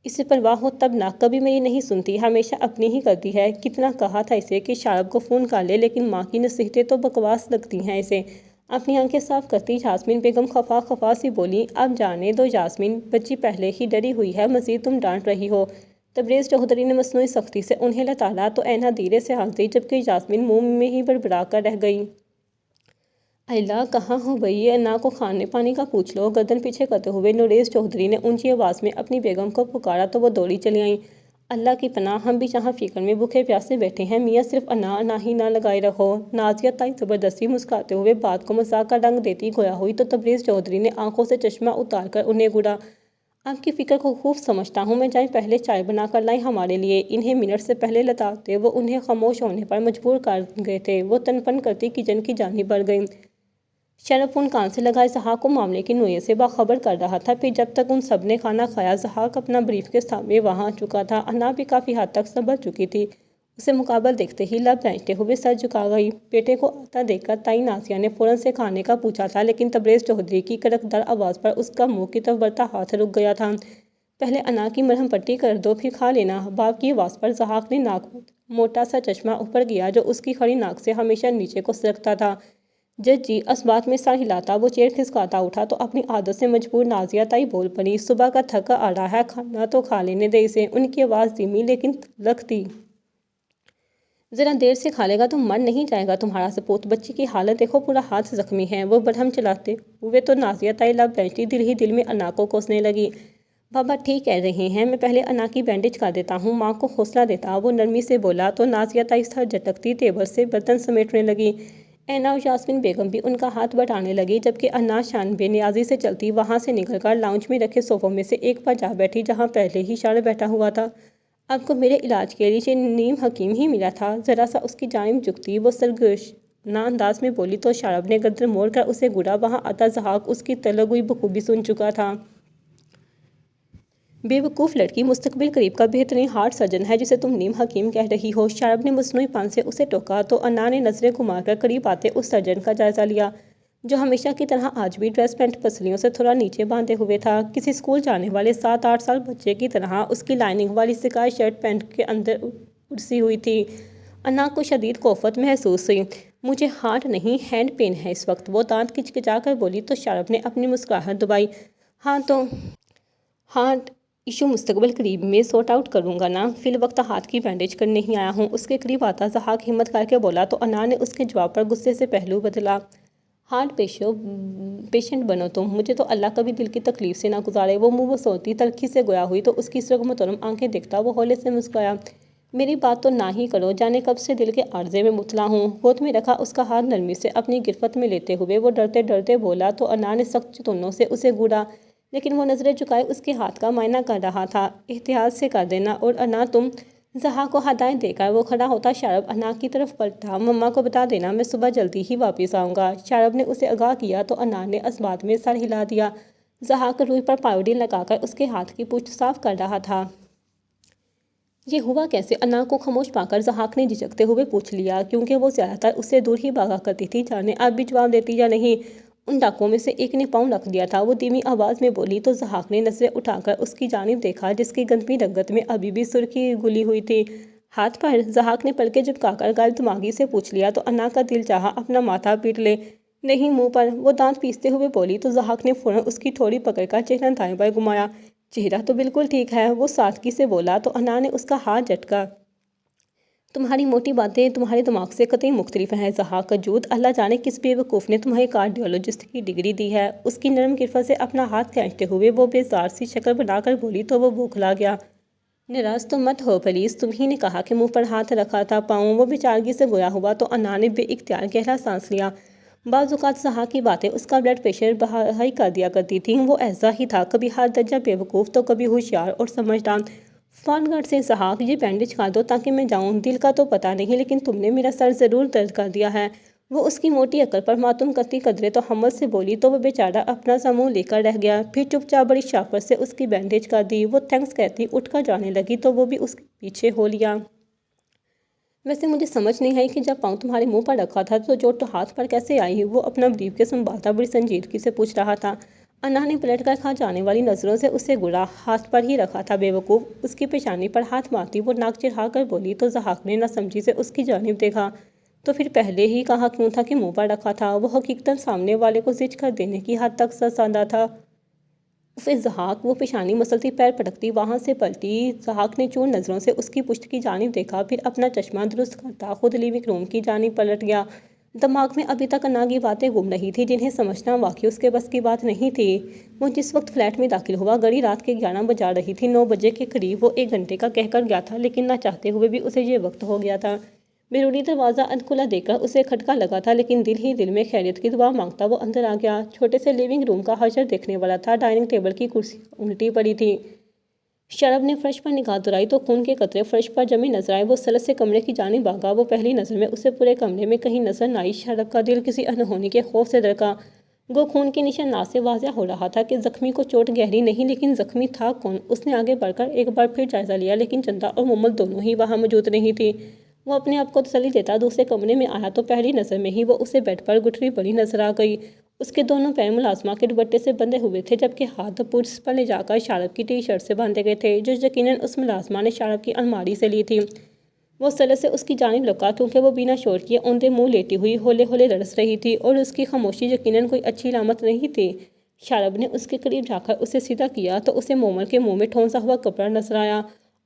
[SPEAKER 1] اسے پرواہ ہو تب نہ، کبھی میری نہیں سنتی، ہمیشہ اپنی ہی کرتی ہے۔ کتنا کہا تھا اسے کہ شارد کو فون کر لے، لیکن ماں کی نصیحتیں تو بکواس لگتی ہیں اسے۔ اپنی آنکھیں صاف کرتی جاسمین بیگم خفا خفا سی بولی۔ اب جانے دو جاسمین، بچی پہلے ہی ڈری ہوئی ہے، مزید تم ڈانٹ رہی ہو۔ تبریز چوہدری نے مصنوعی سختی سے انہیں لتاڑا تو اینا دھیرے سے ہنس دی جبکہ جاسمین منہ میں ہی بڑبڑا کر رہ گئی۔ آئلہ کہاں ہو گئی؟ انا کو کھانے پانی کا پوچھ لو۔ گردن پیچھے کرتے ہوئے نوریز چوہدری نے اونچی آواز میں اپنی بیگم کو پکارا تو وہ دوڑی چلی آئیں۔ اللہ کی پناہ، ہم بھی جہاں فکر میں بھوکے پیاسے بیٹھے ہیں، میاں صرف انا ہی نہ لگائے رہو۔ نازیہ تائی زبردستی مسکراتے ہوئے بات کو مذاق کا رنگ دیتی گویا ہوئی تو تبریز چوہدری نے آنکھوں سے چشمہ اتار کر انہیں گھورا۔ آپ کی فکر کو خوب سمجھتا ہوں میں، جائیں پہلے چائے بنا کر لائیں ہمارے لیے۔ انہیں منٹ سے پہلے لتاڑتے وہ انہیں خاموش ہونے پر مجبور کر گئے تھے۔ وہ تن پن کرتی کچن کی جانب بڑھ گئیں۔ شارد فون کان سے لگائے زہاک کو معاملے کی نوعیت سے باخبر کر رہا تھا۔ پھر جب تک ان سب نے کھانا کھایا زہاک اپنا بریف کیس تھامے وہاں آ چکا تھا۔ انا بھی کافی حد تک سنبھل چکی تھی، اسے مقابل دیکھتے ہی لب بھینچتے ہوئے سر جھکا گئی۔ بیٹے کو آتا دیکھ کر تائی نازیہ نے فوراً سے کھانے کا پوچھا تھا، لیکن تبریز چوہدری کی کڑکدار آواز پر اس کا منہ کی طرف بڑھتا ہاتھ رک گیا تھا۔ پہلے انا کی مرہم پٹی کر دو پھر کھا لینا۔ باپ کی آواز پر زہاک نے ناک پر موٹا سا چشمہ اوپر کیا جو اس کی کھڑی ناک سے ہمیشہ نیچے کو سرکتا تھا۔ جی اس بات میں سر ہلاتا وہ چیئر کھسکاتا اٹھا تو اپنی عادت سے مجبور نازیہ تائی بول پڑی۔ صبح کا تھکا آ رہا ہے، کھانا تو کھا لینے دے اسے۔ ان کی آواز دھیمی لیکن تلخ تھی۔ ذرا دیر سے کھا لے گا تو مر نہیں جائے گا تمہارا سپوت؟ بچی کی حالت دیکھو، پورا ہاتھ زخمی ہے۔ وہ برہم چلاتے ہوئے تو نازیہ تائی لب بھینچتی دل ہی دل میں انا کو کوسنے لگی۔ بابا ٹھیک کہہ رہے ہیں، میں پہلے انا کی بینڈیج کر دیتا ہوں، ماں کو حوصلہ دیتا وہ نرمی سے بولا تو نازیہ تائی سر جھٹکتی ٹیبل سے برتن سمیٹنے لگی۔ اینا اور جاسمین بیگم بھی ان کا ہاتھ بٹانے لگی جبکہ انا شان بے نیازی سے چلتی وہاں سے نکل کر لاؤنج میں رکھے صوفوں میں سے ایک پر جا بیٹھی جہاں پہلے ہی شارد بیٹھا ہوا تھا۔ آپ کو میرے علاج کے لیے نیم حکیم ہی ملا تھا؟ ذرا سا اس کی جانب جھکتی وہ سرگوشانہ انداز میں بولی تو شارد نے گردن موڑ کر اسے گھورا۔ وہاں آتا زہاک اس کی تلگوئی بخوبی سن چکا تھا۔ بے وقوف لڑکی، مستقبل قریب کا بہترین ہارٹ سرجن ہے جسے تم نیم حکیم کہہ رہی ہو؟ شارد نے مصنوعی پن سے اسے ٹوکا تو انا نے نظریں گھما کر قریب آتے اس سرجن کا جائزہ لیا جو ہمیشہ کی طرح آج بھی ڈریس پینٹ پسلیوں سے تھوڑا نیچے باندھے ہوئے تھا۔ کسی اسکول جانے والے 7-8 سال بچے کی طرح اس کی لائننگ والی سکائی شرٹ پینٹ کے اندر الجھی ہوئی تھی۔ انا کو شدید کوفت محسوس ہوئی۔ مجھے ہارٹ نہیں ہینڈ پین ہے اس وقت، وہ دانت کچکچا کر بولی تو شارد نے اپنی مسکراہٹ دبائی۔ ہاں تو ہارٹ ایشو مستقبل قریب میں سورٹ آؤٹ کروں گا نا، فی الوقت ہاتھ کی بینڈیج کرنے ہی آیا ہوں۔ اس کے قریب آتا زہاک ہمت کر کے بولا تو انا نے اس کے جواب پر غصے سے پہلو بدلا۔ ہارٹ پیشنٹ بنو تم، مجھے تو اللہ کبھی دل کی تکلیف سے نہ گزارے۔ وہ منہ بسوتی تلخی سے گویا ہوئی تو اس کی سرخ محترم آنکھیں دیکھتا وہ ہولے سے مسکرایا۔ میری بات تو نہ ہی کرو، جانے کب سے دل کے عارضے میں مبتلا ہوں۔ گود میں رکھا اس کا ہاتھ نرمی سے اپنی گرفت میں لیتے ہوئے وہ ڈرتے ڈرتے بولا تو انا نے سخت چتونوں سے اسے گھورا، لیکن وہ نظریں جھکائے اس کے ہاتھ کا معائنہ کر رہا تھا۔ احتیاط سے کر دینا اور انا تم۔ ضحاک کو ہدایت دے کر وہ کھڑا ہوتا شارب انا کی طرف پلٹا۔ مما کو بتا دینا میں صبح جلدی ہی واپس آؤں گا۔ شارب نے اسے آگاہ کیا تو انا نے اس بات میں سر ہلا دیا۔ ضحاک روئی پر پاؤڈر لگا کر اس کے ہاتھ کی پشت صاف کر رہا تھا۔ یہ ہوا کیسے؟ انا کو خاموش پا کر ضحاک نے جھجکتے ہوئے پوچھ لیا، کیونکہ وہ زیادہ تر اس سے دور ہی بھاگا کرتی تھی، جانے اب بھی جواب دیتی یا نہیں۔ ان ڈاکوؤں میں سے ایک نے پاؤں رکھ دیا تھا، وہ دھیمی آواز میں بولی تو ضحاک نے نظریں اٹھا کر اس کی جانب دیکھا جس کی گندمی رنگت میں ابھی بھی سرخی گھلی ہوئی تھی۔ ہاتھ پر؟ ضحاک نے پلکیں جھپکا کر غیر دماغی سے پوچھ لیا تو انا کا دل چاہا اپنا ماتھا پیٹ لے۔ نہیں، منہ پر، وہ دانت پیستے ہوئے بولی تو ضحاک نے فوراً اس کی ٹھوڑی پکڑ کر چہرہ دائیں بائیں گھمایا۔ چہرہ تو بالکل ٹھیک ہے، وہ سادگی سے بولا تو انا نے اس کا ہاتھ جھٹکا۔ تمہاری موٹی باتیں تمہارے دماغ سے قطعی مختلف ہیں ضحاک جود، اللہ جانے کس بے وقوف نے تمہیں کارڈیولوجسٹ کی ڈگری دی ہے۔ اس کی نرم گرفت سے اپنا ہاتھ کھینچتے ہوئے وہ بیزار سی شکل بنا کر بولی تو وہ بوکھلا گیا۔ ناراض تو مت ہو پلیز، تم ہی نے کہا کہ منہ پر ہاتھ رکھا تھا۔ پاؤں؟ وہ بیچارگی سے گویا ہوا تو انا نے بے اختیار گہرا سانس لیا۔ بعض اوقات ضحاک کی باتیں اس کا بلڈ پریشر ہائی کر دیا کرتی تھیں، وہ ایسا ہی تھا، کبھی ہر درجہ بے وقوف تو کبھی ہوشیار اور سمجھدار۔ فوراً گھر سے ضحاک، یہ بینڈیج کر دو تاکہ میں جاؤں۔ دل کا تو پتہ نہیں لیکن تم نے میرا سر ضرور درد کر دیا ہے۔ وہ اس کی موٹی عقل پر ماتم کرتی قدرے تحمل سے بولی تو وہ بیچارہ اپنا سا منہ لے کر رہ گیا۔ پھر چپ چاپ بڑی شافت سے اس کی بینڈیج کر دی۔ وہ تھینکس کہتی اٹھ کر جانے لگی تو وہ بھی اس کے پیچھے ہو لیا۔ ویسے مجھے سمجھ نہیں آئی کہ جب پاؤں تمہارے منہ پر رکھا تھا تو چوٹ ہاتھ پر کیسے آئی؟ وہ اپنا بریف کیس سنبھالتا بڑی سنجیدگی سے پوچھ رہا تھا۔ انا نے پلٹ کر کھا جانے والی نظروں سے اسے گھورا۔ ہاتھ پر ہی رکھا تھا بے وقوف۔ اس کی پیشانی پر ہاتھ مارتی وہ ناک چڑھا کر بولی تو ضحاک نے ناسمجھی سے اس کی جانب دیکھا۔ تو پھر پہلے ہی کہا کیوں تھا کہ منہ پر رکھا تھا؟ وہ حقیقتاً سامنے والے کو زج کر دینے کی حد تک سرسادہ تھا۔ اسے ضحاک، وہ پیشانی مسلتی پیر پٹکتی وہاں سے پلٹی۔ ضحاک نے چور نظروں سے اس کی پشت کی جانب دیکھا، پھر اپنا چشمہ درست کرتا خود لیونگ روم کی جانب پلٹ گیا۔ دماغ میں ابھی تک انا کی باتیں گھوم رہی تھی جنہیں سمجھنا واقعی اس کے بس کی بات نہیں تھی۔ وہ جس وقت فلیٹ میں داخل ہوا گھڑی رات کے 11 بجا رہی تھی۔ 9 بجے کے قریب وہ 1 گھنٹے کا کہہ کر گیا تھا، لیکن نہ چاہتے ہوئے بھی اسے یہ وقت ہو گیا تھا۔ بیرونی دروازہ کھلا دیکھ کر اسے کھٹکا لگا تھا، لیکن دل ہی دل میں خیریت کی دعا مانگتا وہ اندر آ گیا۔ چھوٹے سے لیونگ روم کا حشر دیکھنے والا تھا۔ ڈائننگ ٹیبل کی کرسی الٹی پڑی تھی۔ شارب نے فرش پر نگاہ دوڑائی تو خون کے قطرے فرش پر جمے نظر آئے۔ وہ سلس سے کمرے کی جانب بھاگا۔ وہ پہلی نظر میں اسے پورے کمرے میں کہیں نظر نہ آئی۔ شارب کا دل کسی انہونی کے خوف سے دھڑکا۔ گو خون کے نشانات سے واضح ہو رہا تھا کہ زخمی کو چوٹ گہری نہیں، لیکن زخمی تھا کون؟ اس نے آگے بڑھ کر ایک بار پھر جائزہ لیا، لیکن چندا اور مومل دونوں ہی وہاں موجود نہیں تھی۔ وہ اپنے آپ کو تسلی دیتا دوسرے کمرے میں آیا تو پہلی نظر میں ہی وہ اسے بیڈ پر گٹھری پڑی نظر آ گئی۔ اس کے دونوں پیر ملازمہ کے دوپٹے سے بندھے ہوئے تھے، جبکہ ہاتھ پرس پر لے جا کر شارب کی ٹی شرٹ سے باندھے گئے تھے، جو یقیناً اس ملازمہ نے شارب کی الماری سے لی تھی۔ وہ سلس سے اس کی جانب لپکا، کیونکہ وہ بنا شور کیے اوندھے منہ لیٹی ہوئی ہولے ہولے رڑس رہی تھی، اور اس کی خاموشی یقیناً کوئی اچھی علامت نہیں تھی۔ شارب نے اس کے قریب جا کر اسے سیدھا کیا تو اسے مومل کے منہ میں ٹھونسا ہوا کپڑا نظر آیا۔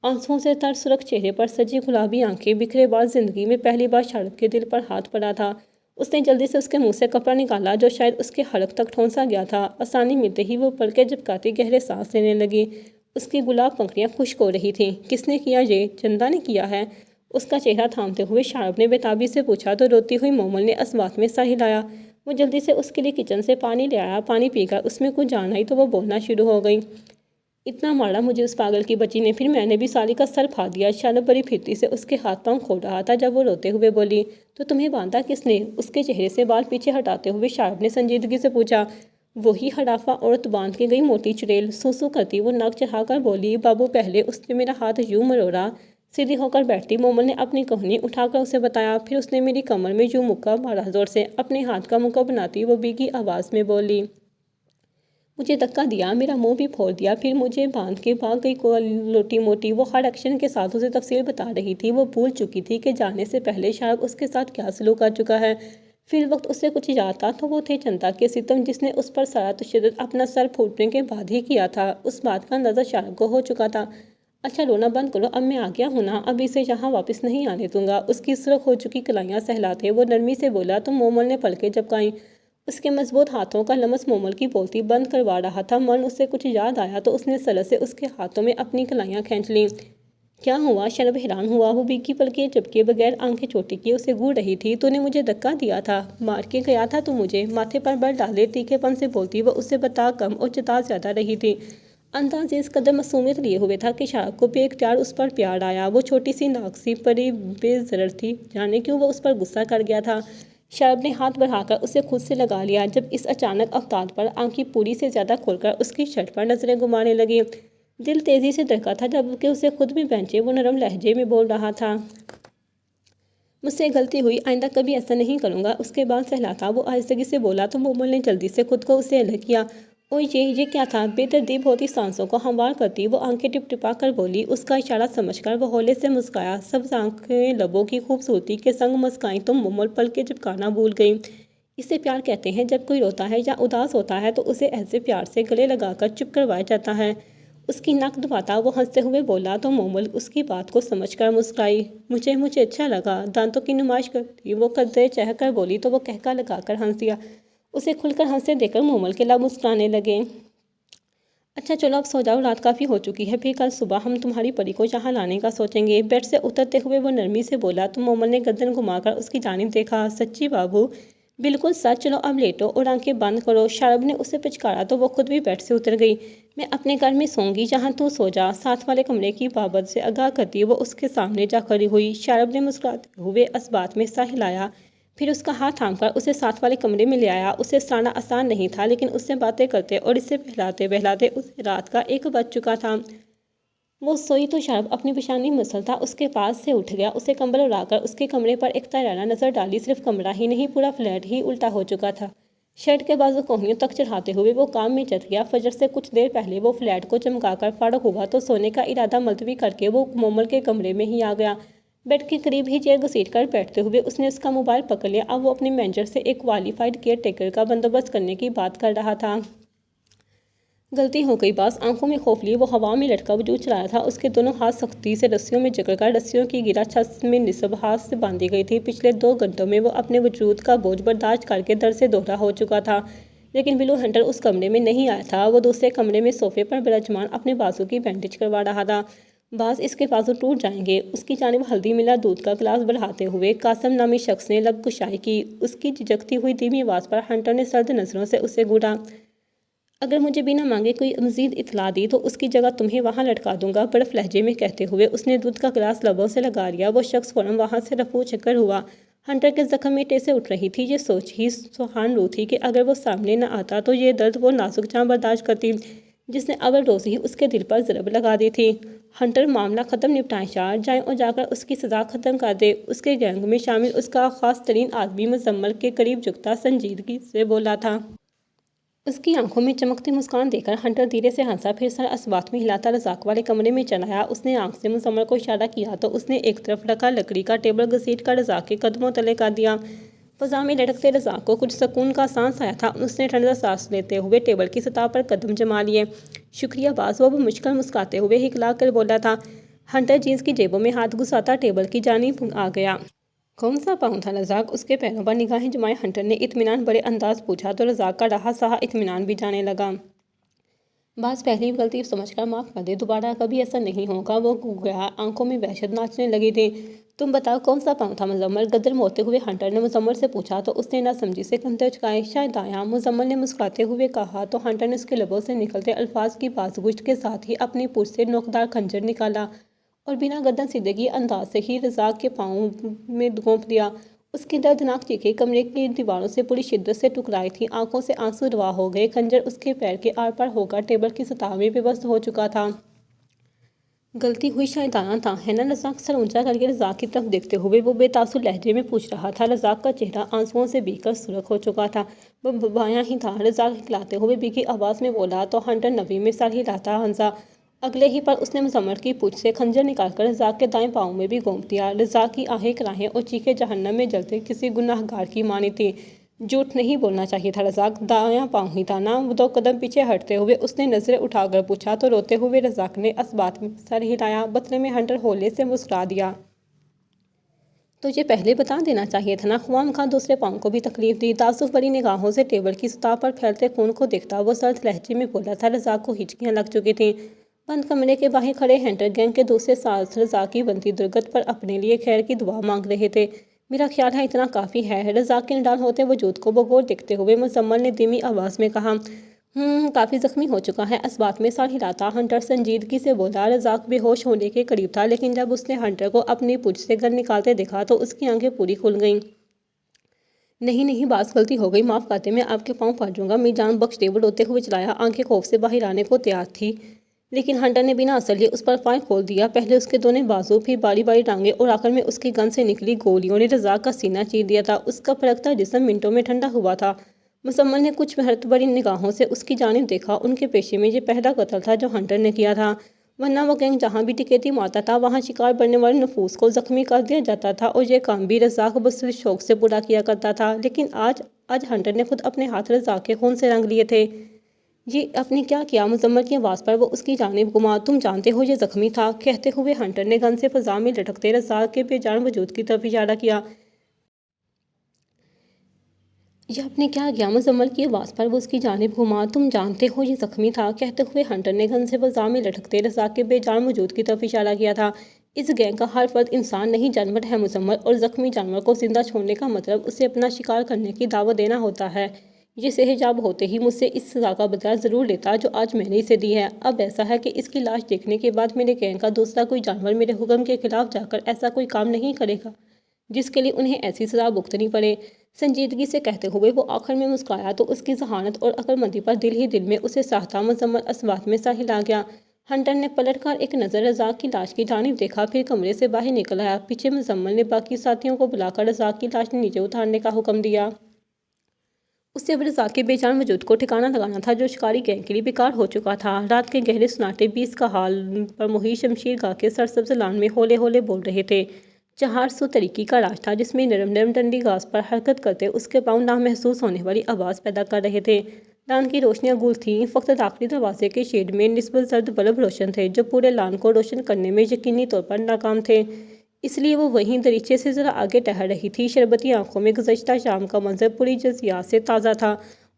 [SPEAKER 1] آنسوؤں سے تر سرخ چہرے پر سجی گلابی آنکھیں، بکھرے بال۔ زندگی میں پہلی بار شارب کے دل پر ہاتھ پڑا تھا۔ اس نے جلدی سے اس کے منہ سے کپڑا نکالا جو شاید اس کے حلق تک ٹھونسا گیا تھا۔ آسانی ملتے ہی وہ پلکیں جھپکاتی گہرے سانس لینے لگی۔ اس کی گلاب پنکھڑیاں خشک ہو رہی تھیں۔ کس نے کیا یہ؟ چندا نے کیا ہے؟ اس کا چہرہ تھامتے ہوئے شارب نے بےتابی سے پوچھا تو روتی ہوئی مومل نے اس بات میں سر ہلایا۔ وہ جلدی سے اس کے لیے کچن سے پانی لے آیا۔ پانی پی کر اس میں کچھ جان آئی تو وہ بولنا شروع ہو گئی۔ اتنا مارا مجھے اس پاگل کی بچی نے، پھر میں نے بھی سالی کا سر پھاڑ دیا۔ شارب بڑی پھرتی سے اس کے ہاتھ پاؤں کھول رہا تھا جب وہ روتے ہوئے بولی، تو تمہیں باندھا کس نے؟ اس کے چہرے سے بال پیچھے ہٹاتے ہوئے شارب نے سنجیدگی سے پوچھا۔ وہی ہڈافا عورت باندھ کے گئی، موٹی چڑیل۔ سو کرتی وہ ناک چڑھا کر بولی۔ بابو پہلے اس نے میرا ہاتھ یوں مروڑا۔ سیدھی ہو کر بیٹھتی مومل نے اپنی کہانی اٹھا کر اسے بتایا۔ پھر اس نے میری کمر میں یوں مکہ مارا زور سے۔ اپنے ہاتھ کا مکہ بناتی وہ بھیگی آواز میں بولی، مجھے دھکا دیا، میرا منہ بھی پھوڑ دیا، پھر مجھے باندھ کے بھاگ گئی لوٹی موٹی۔ وہ ہر ایکشن کے ساتھ اسے تفصیل بتا رہی تھی۔ وہ بھول چکی تھی کہ جانے سے پہلے شارب اس کے ساتھ کیا سلوک کر چکا ہے۔ فی الوقت اسے کچھ یاد تھا تو وہ تھے چندا کے ستم، جس نے اس پر سارا تشدد اپنا سر پھوٹنے کے بعد ہی کیا تھا۔ اس بات کا اندازہ شارب کو ہو چکا تھا۔ اچھا رونا بند کرو، اب میں آ گیا ہوں نا، اب اسے یہاں واپس نہیں آنے دوں گا۔ اس کی سرخ ہو چکی کلائیاں سہلاتے وہ نرمی سے بولا تو مومل نے پلکیں جھپکائیں۔ اس کے مضبوط ہاتھوں کا لمس مومل کی بولتی بند کروا رہا تھا۔ من اسے کچھ یاد آیا تو اس نے سرعت سے اس کے ہاتھوں میں اپنی کلائیاں کھینچ لیں۔ کیا ہوا؟ شلب حیران ہوا۔ وہ بیکی پلکیں جھپکے بغیر آنکھیں چوٹی کیے اسے گھور رہی تھی۔ تو نے مجھے دھکا دیا تھا، مار کے گیا تھا تو مجھے، ماتھے پر بل ڈالے تیکھے پن سے بولتی وہ اس سے بتا کم اور جتا زیادہ رہی تھی۔ انداز اس قدر معصومیت لیے ہوئے تھا کہ شارب کو بے اختیار اس پر پیار آیا۔ وہ چھوٹی سی ناقصی پری بے ضرر تھی، جانے کیوں وہ اس پر غصہ کر گیا تھا۔ شارب نے ہاتھ بڑھا کر اسے خود سے لگا لیا۔ جب اس اچانک افتاد پر آنکھیں پوری سے زیادہ کھول کر اس کی شرٹ پر نظریں گھمانے لگی۔ دل تیزی سے دھڑکا تھا جبکہ اسے خود بھی بینچے وہ نرم لہجے میں بول رہا تھا، مجھ سے غلطی ہوئی، آئندہ کبھی ایسا نہیں کروں گا۔ اس کے بعد سہلاتا وہ آہستگی سے بولا تو مومل نے جلدی سے خود کو اسے الگ کیا۔ اوہ یہ کیا تھا؟ بے ترتیب ہوتی سانسوں کو ہموار کرتی وہ آنکھیں ٹپ ٹپا کر بولی۔ اس کا اشارہ سمجھ کر وہ ہولے سے مسکرایا۔ سبز آنکھیں لبوں کی خوبصورتی کے سنگ مسکائیں تو مومل پلکیں جھپکانا بھول گئی۔ اسے پیار کہتے ہیں۔ جب کوئی روتا ہے یا اداس ہوتا ہے تو اسے ایسے پیار سے گلے لگا کر چپ کروایا جاتا ہے۔ اس کی ناک دباتا وہ ہنستے ہوئے بولا تو مومل اس کی بات کو سمجھ کر مسکرائی۔ مجھے اچھا لگا، دانتوں کی نمائش کرتی وہ قدرے چہر کر بولی تو وہ کہکا لگا کر ہنس دیا۔ اسے کھل کر ہنستے دیکھ کر مومل کے لب مسکرانے لگے۔ اچھا چلو اب سو جاؤ، رات کافی ہو چکی ہے، پھر کل صبح ہم تمہاری پری کو یہاں لانے کا سوچیں گے۔ بیڈ سے اترتے ہوئے وہ نرمی سے بولا تو مومل نے گردن گھما کر اس کی جانب دیکھا۔ سچی بابو؟ بالکل سچ، چلو اب لیٹو اور آنکھیں بند کرو۔ شارب نے اسے پچکارا تو وہ خود بھی بیڈ سے اتر گئی۔ میں اپنے گھر میں سوں گی، جہاں تو سو جا، ساتھ والے کمرے کی بابت سے آگاہ کرتی وہ اس کے سامنے جا کھڑی ہوئی۔ شارب نے مسکراتے ہوئے اس بات میں سر ہلایا، پھر اس کا ہاتھ تھام کر اسے ساتھ والے کمرے میں لے آیا۔ اسے سلانا آسان نہیں تھا لیکن اس سے باتیں کرتے اور اسے بہلاتے بہلاتے اسے رات کا 1 بج چکا تھا۔ وہ سوئی تو شارب اپنی پیشانی مسلتا اس کے پاس سے اٹھ گیا۔ اسے کمبل اڑا کر اس کے کمرے پر ایک طیرانہ نظر ڈالی۔ صرف کمرہ ہی نہیں، پورا فلیٹ ہی الٹا ہو چکا تھا۔ شرٹ کے بازو کوہنیوں تک چڑھاتے ہوئے وہ کام میں جت گیا۔ فجر سے کچھ دیر پہلے وہ فلیٹ کو چمکا کر فارغ ہوا تو سونے کا ارادہ ملتوی کر کے وہ مومل کے کمرے میں ہی آ گیا۔ بیڈ کے قریب ہی چیئر گھسیٹ کر بیٹھتے ہوئے اس نے اس کا موبائل پکڑ لیا۔ اب وہ اپنے مینیجر سے ایک کوالیفائڈ کیئر ٹیکر کا بندوبست کرنے کی بات کر رہا تھا۔ غلطی ہو گئی باس، آنکھوں میں خوف لیے وہ ہوا میں لٹکا وجود چلایا تھا۔ اس کے دونوں ہاتھ سختی سے رسیوں میں جکڑ کر رسیوں کی گرہ چھت میں نصب ہاتھ سے باندھی گئی تھی۔ پچھلے 2 گھنٹوں میں وہ اپنے وجود کا بوجھ برداشت کر کے در سے دوہرا ہو چکا تھا، لیکن بلو ہنٹر اس کمرے میں نہیں آیا تھا۔ وہ دوسرے کمرے میں صوفے پر براجمان اپنے بازو کی بینڈیج کروا رہا تھا۔ باس اس کے بازو ٹوٹ جائیں گے۔ اس کی جانب ہلدی ملا دودھ کا گلاس بڑھاتے ہوئے قاسم نامی شخص نے لب کشائی کی۔ اس کی جھجکتی ہوئی دھیمی آواز پر ہنٹر نے سرد نظروں سے اسے گھورا۔ اگر مجھے بنا مانگے کوئی مزید اطلاع دی تو اس کی جگہ تمہیں وہاں لٹکا دوں گا، برف لہجے میں کہتے ہوئے اس نے دودھ کا گلاس لبوں سے لگا لیا۔ وہ شخص فوراً وہاں سے رفو چکر ہوا۔ ہنٹر کے زخم میں ٹیسیں اٹھ رہی تھی۔ یہ سوچ ہی سوہان رو تھی کہ اگر وہ سامنے نہ آتا تو یہ درد وہ نازک جاں برداشت کرتی جس نے اول روز ہی اس کے دل پر ضرب لگا دی تھی۔ ہنٹر معاملہ ختم نپٹائیں شار، جائیں اور جا کر اس کی سزا ختم کر دیں۔ اس کے گینگ میں شامل اس کا خاص ترین آدمی مزمل کے قریب جھکتا سنجیدگی سے بولا تھا۔ اس کی آنکھوں میں چمکتی مسکان دیکھ کر ہنٹر دھیرے سے ہنسا، پھر سر اس بات میں ہلاتا رزاق والے کمرے میں چلا آیا۔ اس نے آنکھ سے مزمل کو اشارہ کیا تو اس نے ایک طرف رکھا لکڑی کا ٹیبل گھسیٹ کر رزاق کے قدموں تلے کر دیا۔ فضا میں لٹکتے رزاق کو کچھ سکون کا سانس آیا تھا۔ اس نے ٹھنڈا سانس لیتے ہوئے ٹیبل کی سطح پر قدم جما لیے۔ شکریہ باس، وہ مشکل مسکراتے ہوئے ہکلا کر بولا تھا۔ ہنٹر جینس کی جیبوں میں ہاتھ گھساتا ٹیبل کی جانب آ گیا۔ کون سا پاؤں تھا رزاق؟ اس کے پیروں پر نگاہیں جمائے ہنٹر نے اطمینان بڑے انداز پوچھا تو رزاق کا رہا سہا اطمینان بھی جانے لگا۔ باس پہلی غلطی سمجھ کر معاف کر دے، دوبارہ کبھی ایسا نہیں ہوگا۔ وہ گیا، آنکھوں میں وحشت ناچنے لگی تھی۔ تم بتاؤ کون سا پاؤں تھا مزمل؟ گردن موڑتے ہوئے ہنٹر نے مزمل سے پوچھا تو اس نے نہ سمجھی سے کندھے اچکائے۔ شاید دایاں، مزمل نے مسکراتے ہوئے کہا تو ہنٹر نے اس کے لبوں سے نکلتے الفاظ کی بازگشت کے ساتھ ہی اپنی پشت سے نوکدار خنجر نکالا اور بنا گردن سیدھے انداز سے ہی رزاق کے پاؤں میں گھونپ دیا۔ اس کی دردناک چیخیں کمرے کی دیواروں سے پوری شدت سے ٹکرائی تھیں۔ آنکھوں سے آنسو روا ہو گئے۔ خنجر اس کے پیر کے آر پار ہو کر ٹیبل کی سطح میں پیوست ہو چکا تھا۔ غلطی ہوئی شاہدانہ تھا ہے نا؟ رزاق سر اونچا کر کے رزاق کی طرف دیکھتے ہوئے وہ بے تاثر لہجے میں پوچھ رہا تھا۔ رزاق کا چہرہ آنسوؤں سے بھیگ کر سرخ ہو چکا تھا۔ وہ بایاں ہی تھا، رزاق ہکلاتے ہوئے بھیگی آواز میں بولا تو ہنٹر نفی میں سر ہلاتا ہنسا۔ اگلے ہی پل اس نے مزمل کی پشت سے خنجر نکال کر رزاق کے دائیں پاؤں میں بھی گھونپ دیا۔ رزاق کی آہیں کراہیں اور چیخیں جہنم میں جلتے کسی گنہگار کی مانی تھیں۔ جھوٹ نہیں بولنا چاہیے تھا رزاق، دایاں پاؤں ہی تھا نا؟ 2 قدم پیچھے ہٹتے ہوئے اس نے نظریں اٹھا کر پوچھا تو روتے ہوئے رزاق نے اس بات میں سر ہلایا۔ بدلے میں ہنٹر ہولے سے مسکرا دیا۔ تجھے پہلے بتا دینا چاہیے تھا نا۔ خوام خواہ دوسرے پاؤں کو بھی تکلیف دی۔ تعصب بڑی نگاہوں سے ٹیبل کی سطح پر پھیلتے خون کو دیکھتا وہ سرد لہجے میں بولا تھا۔ رزاق کو ہچکیاں لگ چکی تھیں۔ بند کمرے کے باہر کھڑے ہنٹر گینگ کے دوسرے ساتھ رزاق کی بنتی درگت پر اپنے لیے خیر کی دعا مانگ رہے تھے۔ میرا خیال ہے اتنا کافی ہے، رزاق کے نڈال ہوتے وجود کو بغور دیکھتے ہوئے مزمل نے دھیمی آواز میں کہا۔ کافی زخمی ہو چکا ہے، اسبات میں سر ہلاتا ہنٹر سنجیدگی سے بولا۔ رزاق بے ہوش ہونے کے قریب تھا، لیکن جب اس نے ہنٹر کو اپنی پوچھ سے گن نکالتے دیکھا تو اس کی آنکھیں پوری کھل گئیں۔ نہیں باس غلطی ہو گئی، معاف کرتے، میں آپ کے پاؤں پڑ جاؤں گا، میری جان بخش دے، وہ روتے ہوئے چلایا۔ آنکھیں خوف سے باہر آنے کو تیار تھی، لیکن ہنٹر نے بنا اثر لیے اس پر فائر کھول دیا۔ پہلے اس کے دونوں بازو، پھر باری باری ٹانگیں اور آخر میں اس کی گن سے نکلی گولیوں نے رزاق کا سینہ چیر دیا تھا۔ اس کا پھڑکتا جسم منٹوں میں ٹھنڈا ہوا تھا۔ مزمل نے کچھ بھرت بڑی نگاہوں سے اس کی جانب دیکھا۔ ان کے پیشے میں یہ پہلا قتل تھا جو ہنٹر نے کیا تھا، ورنہ وہ گینگ جہاں بھی ڈکیتی مارتا تھا وہاں شکار بننے والے نفوس کو زخمی کر دیا جاتا تھا، اور یہ کام بھی رزاق بصرف شوق سے پورا کیا کرتا تھا۔ لیکن آج ہنٹر نے خود اپنے ہاتھ رزاق کے خون سے رنگ لیے تھے۔ یہ آپ نے کیا کیا؟ مزمل کی آواز پر وہ اس کی جانب گھما۔ تم جانتے ہو یہ زخمی تھا، کہتے ہوئے ہنٹر نے گن سے فضا میں لٹکتے رزاق کے بے جان وجود کی طرف اشارہ کیا۔ یہ آپ نے کیا کیا؟ مزمل کی آواز پر وہ اس کی جانب گھما۔ تم جانتے ہو یہ زخمی تھا، کہتے ہوئے ہنٹر نے گن سے فضا میں لٹکتے رزاق کے بے جان وجود کی طرف اشارہ کیا تھا۔ اس گینگ کا ہر فرد انسان نہیں جانور ہے مزمل، اور زخمی جانور کو زندہ چھوڑنے کا مطلب اسے اپنا شکار کرنے کی دعوت دینا ہوتا ہے۔ یہ صحتیاب ہوتے ہی مجھ سے اس سزا کا بدلہ ضرور لیتا جو آج میں نے اسے دی ہے۔ اب ایسا ہے کہ اس کی لاش دیکھنے کے بعد میرے گینگ کا دوسرا کوئی جانور میرے حکم کے خلاف جا کر ایسا کوئی کام نہیں کرے گا جس کے لیے انہیں ایسی سزا بھگتنی پڑے۔ سنجیدگی سے کہتے ہوئے وہ آخر میں مسکرایا تو اس کی ذہانت اور عقلمندی پر دل ہی دل میں اسے ساہتا مزمل اسبات میں سر ہلا گیا۔ ہنٹر نے پلٹ کر ایک نظر رزاق کی لاش کی جانب دیکھا، پھر کمرے سے باہر نکل آیا۔ پیچھے مزمل نے باقی ساتھیوں کو بلا کر رزاق کی لاش نیچے اتارنے کا حکم دیا۔ اسے اب رزاق کے بے جان وجود کو ٹھکانہ لگانا تھا جو شکاری گینگ کے لیے بیکار ہو چکا تھا۔ رات کے گہرے سناٹے بیس کا حال پر محیط شمشیر گاہ کے سرسبز لان میں ہولے ہولے بول رہے تھے۔ چہار سو طریقی کا راج تھا جس میں نرم نرم ٹنڈی گھاس پر حرکت کرتے اس کے پاؤں نامحسوس ہونے والی آواز پیدا کر رہے تھے۔ لان کی روشنیاں گل تھیں، فقط داخلی دروازے کے شیڈ میں نسبت زرد بلب روشن تھے جو پورے لان کو روشن کرنے میں یقینی طور پر ناکام تھے، اس لیے وہ وہیں دریچے سے ذرا آگے ٹہل رہی تھی۔ شربتی آنکھوں میں گزشتہ شام کا منظر پوری جزیات سے تازہ تھا،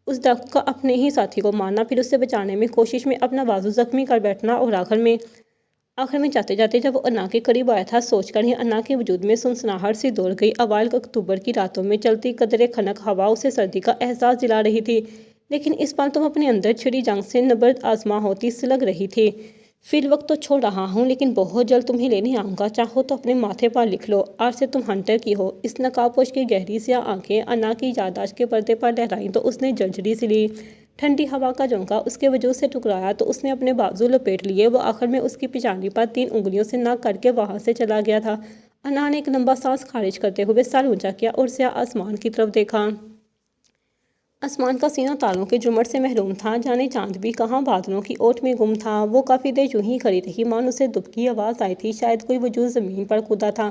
[SPEAKER 1] اس ڈاکو کا اپنے ہی ساتھی کو مارنا، پھر اسے بچانے میں کوشش میں اپنا بازو زخمی کر بیٹھنا، اور آخر میں جاتے جاتے جب وہ انا کے قریب آیا تھا، سوچ کر ہی انا کے وجود میں سنسناہٹ سی دوڑ گئی۔ اوائل اکتوبر کی راتوں میں چلتی قدرے خنک ہوا اسے سردی کا احساس دلا رہی تھی، لیکن اس پل تم اپنے اندر چھڑی جنگ سے نبرد آزما ہوتی سلگ رہی تھی۔ فی الوقت تو چھوڑ رہا ہوں، لیکن بہت جلد تمہیں لینے آؤں گا، چاہو تو اپنے ماتھے پر لکھ لو، آج سے تم ہنٹر کی ہو۔ اس نقاب پوش کی گہری سیاہ آنکھیں انا کی یادداشت کے پردے پر لہرائیں تو اس نے جھنجھڑی سی لی۔ ٹھنڈی ہوا کا جھونکا اس کے وجود سے ٹکرایا تو اس نے اپنے بازو لپیٹ لیے۔ وہ آخر میں اس کی پیشانی پر 3 انگلیوں سے ناک کر کے وہاں سے چلا گیا تھا۔ انا نے ایک لمبا سانس خارج کرتے ہوئے سر اونچا کیا اور سیاہ آسمان کی طرف دیکھا۔ آسمان کا سینہ تاروں کے جھمٹ سے محروم تھا، جانے چاند بھی کہاں بادلوں کی اوٹ میں گم تھا۔ وہ کافی دیر یوں ہی کھڑی رہی، مانو اسے دب کی آواز آئی تھی، شاید کوئی وجود زمین پر کودا تھا۔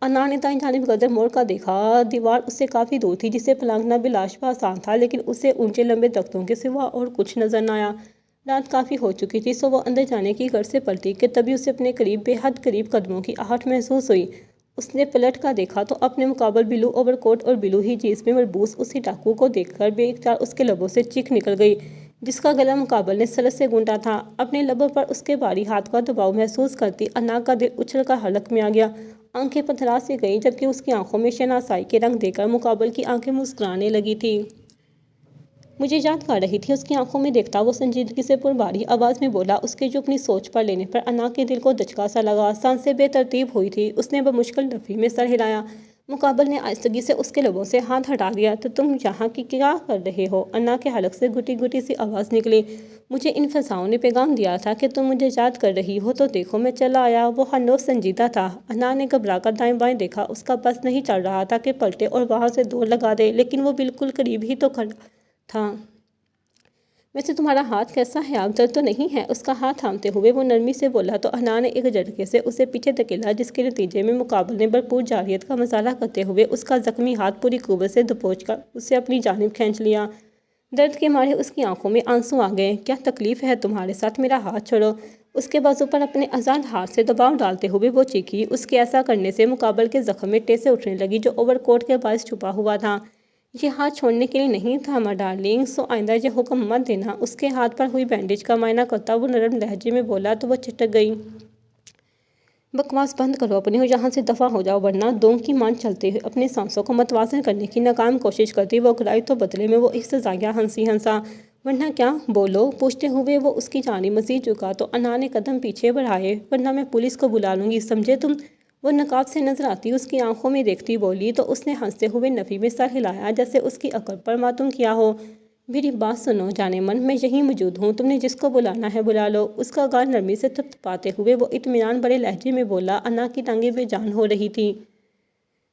[SPEAKER 1] انا نے دائیں جانب گردن موڑ کر دیکھا، دیوار اس سے کافی دور تھی جسے پلنگنا بلاشبہ آسان تھا، لیکن اسے اونچے لمبے درختوں کے سوا اور کچھ نظر نہ آیا۔ رات کافی ہو چکی تھی، سو وہ اندر جانے کی غرض سے پلٹی کہ تبھی اسے اپنے قریب بے حد قریب قدموں کی آہٹ محسوس ہوئی۔ اس نے پلٹ کر دیکھا تو اپنے مقابل بلو اوور کوٹ اور بلو ہی جینس میں ملبوس اسی ڈاکو کو دیکھ کر بے اختیار اس کے لبوں سے چیخ نکل گئی، جس کا گلا مقابل نے سرد سے گوندا تھا۔ اپنے لبوں پر اس کے بھاری ہاتھ کا دباؤ محسوس کرتی انا کا دل اچھل کر حلق میں آ گیا، آنکھیں پتھرا سی گئیں، جبکہ اس کی آنکھوں میں شناسائی کے رنگ دیکھ کر مقابل کی آنکھیں مسکرانے لگی تھیں۔ مجھے یاد کر رہی تھی، اس کی آنکھوں میں دیکھتا وہ سنجیدگی سے پربھاری آواز میں بولا۔ اس کے جو اپنی سوچ پر لینے پر انا کے دل کو دھچکا سا لگا، سانسیں بے ترتیب ہوئی تھی۔ اس نے بمشکل نفی میں سر ہلایا۔ مقابل نے آہستگی سے اس کے لبوں سے ہاتھ ہٹا دیا۔ تو تم یہاں کی کیا کر رہے ہو؟ انا کے حلق سے گھٹی گھٹی سی آواز نکلی۔ مجھے ان فضاؤں نے پیغام دیا تھا کہ تم مجھے یاد کر رہی ہو، تو دیکھو میں چلا آیا۔ وہ ہنوز سنجیدہ تھا۔ انا نے گھبرا کر دائیں بائیں دیکھا، اس کا بس نہیں چل رہا تھا کہ پلٹے اور وہاں سے دوڑ لگا دے، لیکن وہ بالکل قریب ہی تو کھڑا تھا۔ ویسے تمہارا ہاتھ کیسا ہے؟ اب درد تو نہیں ہے؟ اس کا ہاتھ تھامتے ہوئے وہ نرمی سے بولا تو انا نے ایک جھٹکے سے اسے پیچھے دھکیلا، جس کے نتیجے میں مقابل نے بھرپور جارحیت کا مظاہرہ کرتے ہوئے اس کا زخمی ہاتھ پوری قوت سے دبوچ کر اسے اپنی جانب کھینچ لیا۔ درد کے مارے اس کی آنکھوں میں آنسو آ گئے۔ کیا تکلیف ہے تمہارے ساتھ؟ میرا ہاتھ چھوڑو۔ اس کے بازو پر اپنے آزاد ہاتھ سے دباؤ ڈالتے ہوئے وہ چیخی۔ اس کے ایسا کرنے سے مقابل کے زخم میں ٹیسے اٹھنے لگی جو اوور کوٹ کے باعث چھپا ہوا تھا۔ یہ ہاتھ چھوڑنے کے لیے نہیں تھا ماں ڈارلنگ، سو آئندہ یہ حکم مت دینا۔ اس کے ہاتھ پر ہوئی بینڈیج کا معائنہ کرتا وہ نرم لہجے میں بولا تو وہ چٹک گئی۔ بکواس بند کرو اپنی، یہاں سے دفع ہو جاؤ ورنہ۔ دونگ کی مان چلتے ہوئے اپنی سانسوں کو متوازن کرنے کی ناکام کوشش کرتی وہ اکرائی تو بدلے میں وہ استضافیہ ہنسا۔ ورنہ کیا؟ بولو، پوچھتے ہوئے وہ اس کی جانب مزید جھکا تو انا نے قدم پیچھے بڑھائے۔ ورنہ میں پولیس کو بلا لوں گی، سمجھے تم؟ وہ نقاب سے نظر آتی اس کی آنکھوں میں دیکھتی بولی تو اس نے ہنستے ہوئے نفی میں سر ہلایا جیسے اس کی عقل پر ماتم کیا ہو۔ میری بات سنو جانے من، میں یہیں موجود ہوں، تم نے جس کو بلانا ہے بلا لو۔ اس کا گال نرمی سے تھپتھپاتے ہوئے وہ اطمینان بڑے لہجے میں بولا۔ انا کی ٹانگیں بے جان ہو رہی تھی۔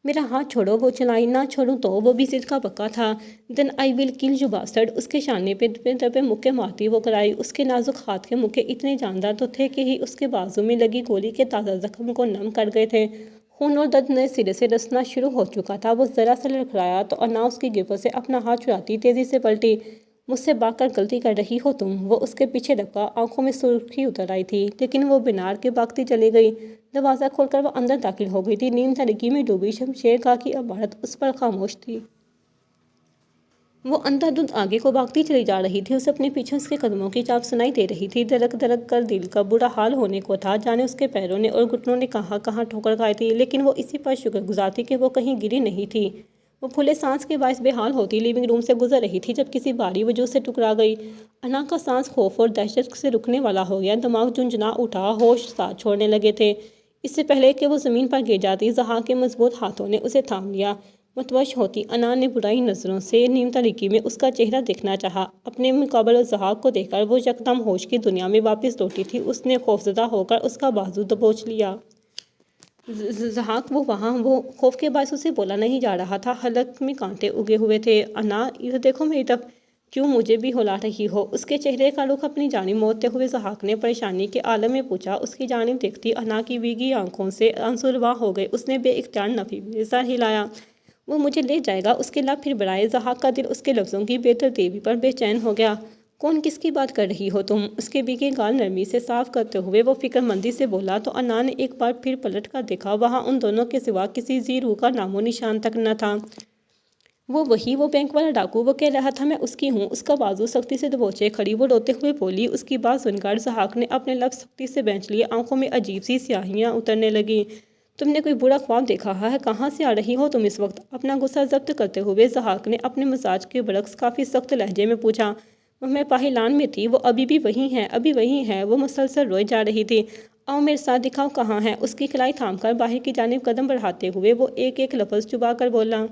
[SPEAKER 1] میرا ہاتھ چھوڑو، وہ چلائی۔ نہ چھوڑوں تو؟ وہ بھی ضد کا پکا تھا۔ دین آئی ول کل یو باسٹرڈ۔ اس کے شانے پہ مکے مارتی وہ کرائی۔ اس کے نازک ہاتھ کے مکے اتنے جاندار تو تھے کہ ہی اس کے بازو میں لگی گولی کے تازہ زخم کو نم کر گئے تھے۔ خون اور درد نئے سرے سے رسنا شروع ہو چکا تھا۔ وہ ذرا سا لڑکھڑایا تو انا اس کی گرفت سے اپنا ہاتھ چھڑاتی تیزی سے پلٹی۔ مجھ سے بھاگ کر غلطی کر رہی ہو تم؟ وہ اس کے پیچھے لپکا۔ آنکھوں میں سرخی اتر آئی تھی لیکن وہ بنار کے بھاگتی چلی گئی۔ دروازہ کھول کر وہ اندر داخل ہو گئی تھی۔ نیم تاریکی میں ڈوبی شمشیر گاہ کی عمارت اس پر خاموش تھی۔ وہ اندھا دھند آگے کو بھاگتی چلی جا رہی تھی۔ اسے اپنے پیچھے اس کے قدموں کی چاپ سنائی دے رہی تھی۔ دھڑک دھڑک کر دل کا برا حال ہونے کو تھا۔ جانے اس کے پیروں نے اور گھٹنوں نے کہاں کہاں ٹھوکر کھائی تھی، لیکن وہ اسی پر شکر گزار تھی کہ وہ کہیں گری نہیں تھی۔ وہ پھولے سانس کے باعث بے حال ہوتی لیونگ روم سے گزر رہی تھی جب کسی بھاری وجود سے ٹکرا گئی۔ انا کا سانس خوف اور دہشت سے رکنے والا ہو گیا۔ دماغ جھنجھنا اٹھا، ہوش ساتھ چھوڑنے لگے تھے۔ اس سے پہلے کہ وہ زمین پر گر جاتی ضحاک کے مضبوط ہاتھوں نے اسے تھام لیا۔ متوش ہوتی انا نے برائی نظروں سے نیم تاریکی میں اس کا چہرہ دیکھنا چاہا۔ اپنے مقابل ضحاک کو دیکھ کر وہ یکدم ہوش کی دنیا میں واپس لوٹی تھی۔ اس نے خوفزدہ ہو کر اس کا بازو دبوچ لیا۔ ضحاک وہ وہاں، وہ خوف کے باعث اسے بولا نہیں جا رہا تھا۔ حلق میں کانٹے اگے ہوئے تھے۔ انا، ادھر دیکھو میری طرف۔ کیوں مجھے بھی ہلا رہی ہو؟ اس کے چہرے کا رخ اپنی جانب موڑتے ہوئے ضحاک نے پریشانی کے عالم میں پوچھا۔ اس کی جانب دیکھتی انا کی بھیگی آنکھوں سے آنسو رواں ہو گئے۔ اس نے بے اختیار نفی میں سر ہلایا۔ وہ مجھے لے جائے گا؟ اس کے لب پھر بڑھائے۔ ضحاک کا دل اس کے لفظوں کی بے ترتیبی پر بے چین ہو گیا۔ کون، کس کی بات کر رہی ہو تم؟ اس کے بھیگے گال نرمی سے صاف کرتے ہوئے وہ فکر مندی سے بولا تو انا نے ایک بار پھر پلٹ کر دیکھا۔ وہاں ان دونوں کے سوا کسی ذی روح کا نام و نشان تک نہ تھا۔ وہ بینک والا ڈاکو، وہ کہہ رہا تھا میں اس کی ہوں۔ اس کا بازو سختی سے دبوچے کھڑی وہ روتے ہوئے بولی۔ اس کی بات سن کر ضحاک نے اپنے لب سختی سے بھینچ لیے۔ آنکھوں میں عجیب سی سیاہیاں اترنے لگیں۔ تم نے کوئی برا خواب دیکھا ہے؟ کہاں سے آ رہی ہو تم اس وقت؟ اپنا غصہ ضبط کرتے ہوئے ضحاک نے اپنے مزاج کے برعکس کافی سخت لہجے میں پوچھا۔ میں پاہیلان میں تھی۔ وہ ابھی بھی وہی ہے، ابھی وہی ہے۔ وہ مسلسل روئے جا رہی تھی۔ آؤ میرے ساتھ، دکھاؤ کہاں ہے؟ اس کی کلائی تھام کر باہر کی جانب قدم بڑھاتے ہوئے وہ ایک ایک لفظ چبا کر بولا۔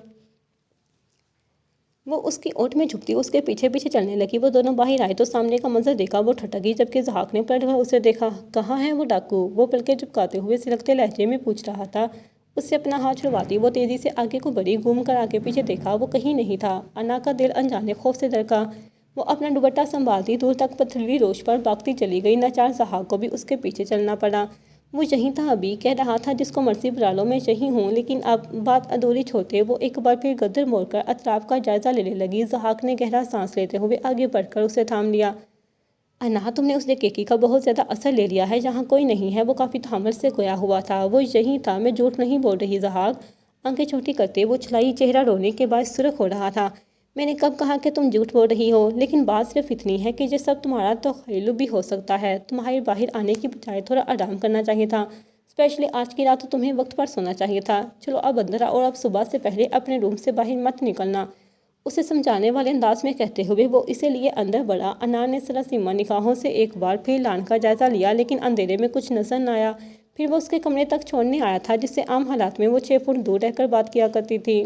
[SPEAKER 1] وہ اس کی اوٹ میں جھکتی اس کے پیچھے پیچھے چلنے لگی۔ وہ دونوں باہر آئے تو سامنے کا منظر دیکھا وہ ٹھٹک گئی جبکہ ضحاک نے پلٹ کر اسے دیکھا۔ کہاں ہے وہ ڈاکو؟ وہ پلکیں جھپکاتے ہوئے سلکتے لہجے میں پوچھ رہا تھا۔ اس سے اپنا ہاتھ چھڑواتی وہ تیزی سے آگے کو بڑھی۔ گھوم کر آگے پیچھے دیکھا، وہ کہیں نہیں تھا۔ انا کا دل انجانے خوف سے دھڑکا۔ وہ اپنا دوپٹہ سنبھالتی دور تک پتھریلی روش پر بھاگتی چلی گئی۔ ناچار ضحاک کو بھی اس کے پیچھے چلنا پڑا۔ وہ یہیں تھا ابھی، کہہ رہا تھا جس کو مرضی بلا لو، میں یہیں ہوں۔ لیکن اب بات ادھوری چھوڑتے وہ ایک بار پھر گردن موڑ کر اطراف کا جائزہ لینے لگی۔ ضحاک نے گہرا سانس لیتے ہوئے آگے بڑھ کر اسے تھام لیا۔ انا، تم نے اس ڈکیتی کا بہت زیادہ اثر لے لیا ہے۔ یہاں کوئی نہیں ہے۔ وہ کافی تحمل سے گویا ہوا تھا۔ وہ یہیں تھا، میں جھوٹ نہیں بول رہی۔ ضحاک آنکھیں چھوٹی کرتے وہ چلائی، چہرہ رونے کے باعث سرخ ہو رہا تھا۔ میں نے کب کہا کہ تم جھوٹ بول رہی ہو؟ لیکن بات صرف اتنی ہے کہ یہ سب تمہارا تخیل بھی ہو سکتا ہے۔ تمہیں باہر آنے کی بجائے تھوڑا آرام کرنا چاہیے تھا۔ اسپیشلی آج کی رات تو تمہیں وقت پر سونا چاہیے تھا۔ چلو اب اندر آؤ اور اب صبح سے پہلے اپنے روم سے باہر مت نکلنا، اسے سمجھانے والے انداز میں کہتے ہوئے وہ اسے لیے اندر بڑھا۔ انا نے سراسیمہ نگاہوں سے ایک بار پھر لان کا جائزہ لیا لیکن اندھیرے میں کچھ نظر نہ آیا۔ پھر وہ اس کے کمرے تک چھوڑنے آیا تھا جس سے عام حالات میں وہ 6 فٹ دور رہ کر بات کیا کرتی تھی۔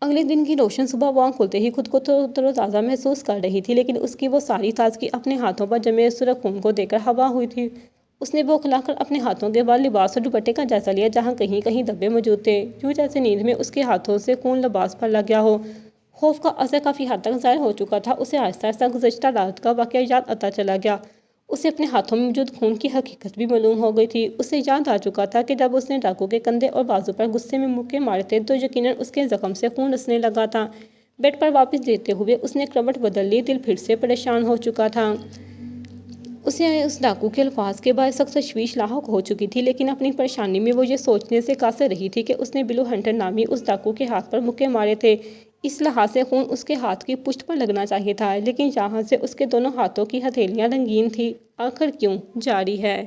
[SPEAKER 1] اگلے دن کی روشن صبح وہ آنکھ کھلتے ہی خود کو تر و تازہ محسوس کر رہی تھی لیکن اس کی وہ ساری تازگی اپنے ہاتھوں پر جمے سرخ خون کو دیکھ کر ہوا ہوئی تھی۔ اس نے بوکھلا کر اپنے ہاتھوں کے بعد لباس اور دوپٹے کا جائزہ لیا جہاں کہیں کہیں دھبے موجود تھے، یوں جیسے نیند میں اس کے ہاتھوں سے خون لباس پر لگ گیا ہو۔ خوف کا اثر کافی حد تک ظاہر ہو چکا تھا۔ اسے آہستہ آہستہ گزشتہ رات کا واقعہ یاد آتا چلا گیا۔ اسے اپنے ہاتھوں میں موجود خون کی حقیقت بھی معلوم ہو گئی تھی۔ اسے یاد آ چکا تھا کہ جب اس نے ڈاکو کے کندھے اور بازو پر غصے میں مکے مارے تھے تو یقیناً اس کے زخم سے خون رسنے لگا تھا۔ بیڈ پر واپس لیٹتے ہوئے اس نے کروٹ بدل لی۔ دل پھر سے پریشان ہو چکا تھا۔ اسے آئے اس ڈاکو کے الفاظ کے بعد سخت تشویش لاحق ہو چکی تھی، لیکن اپنی پریشانی میں وہ یہ سوچنے سے قاصر رہی تھی کہ اس نے بلو ہنٹر نامی اس ڈاکو کے ہاتھ پر مکے مارے تھے۔ اس لحاظ سے خون اس کے ہاتھ کی پشت پر لگنا چاہیے تھا، لیکن جہاں سے اس کے دونوں ہاتھوں کی ہتھیلیاں رنگین تھیں۔ آخر کیوں؟ جاری ہے۔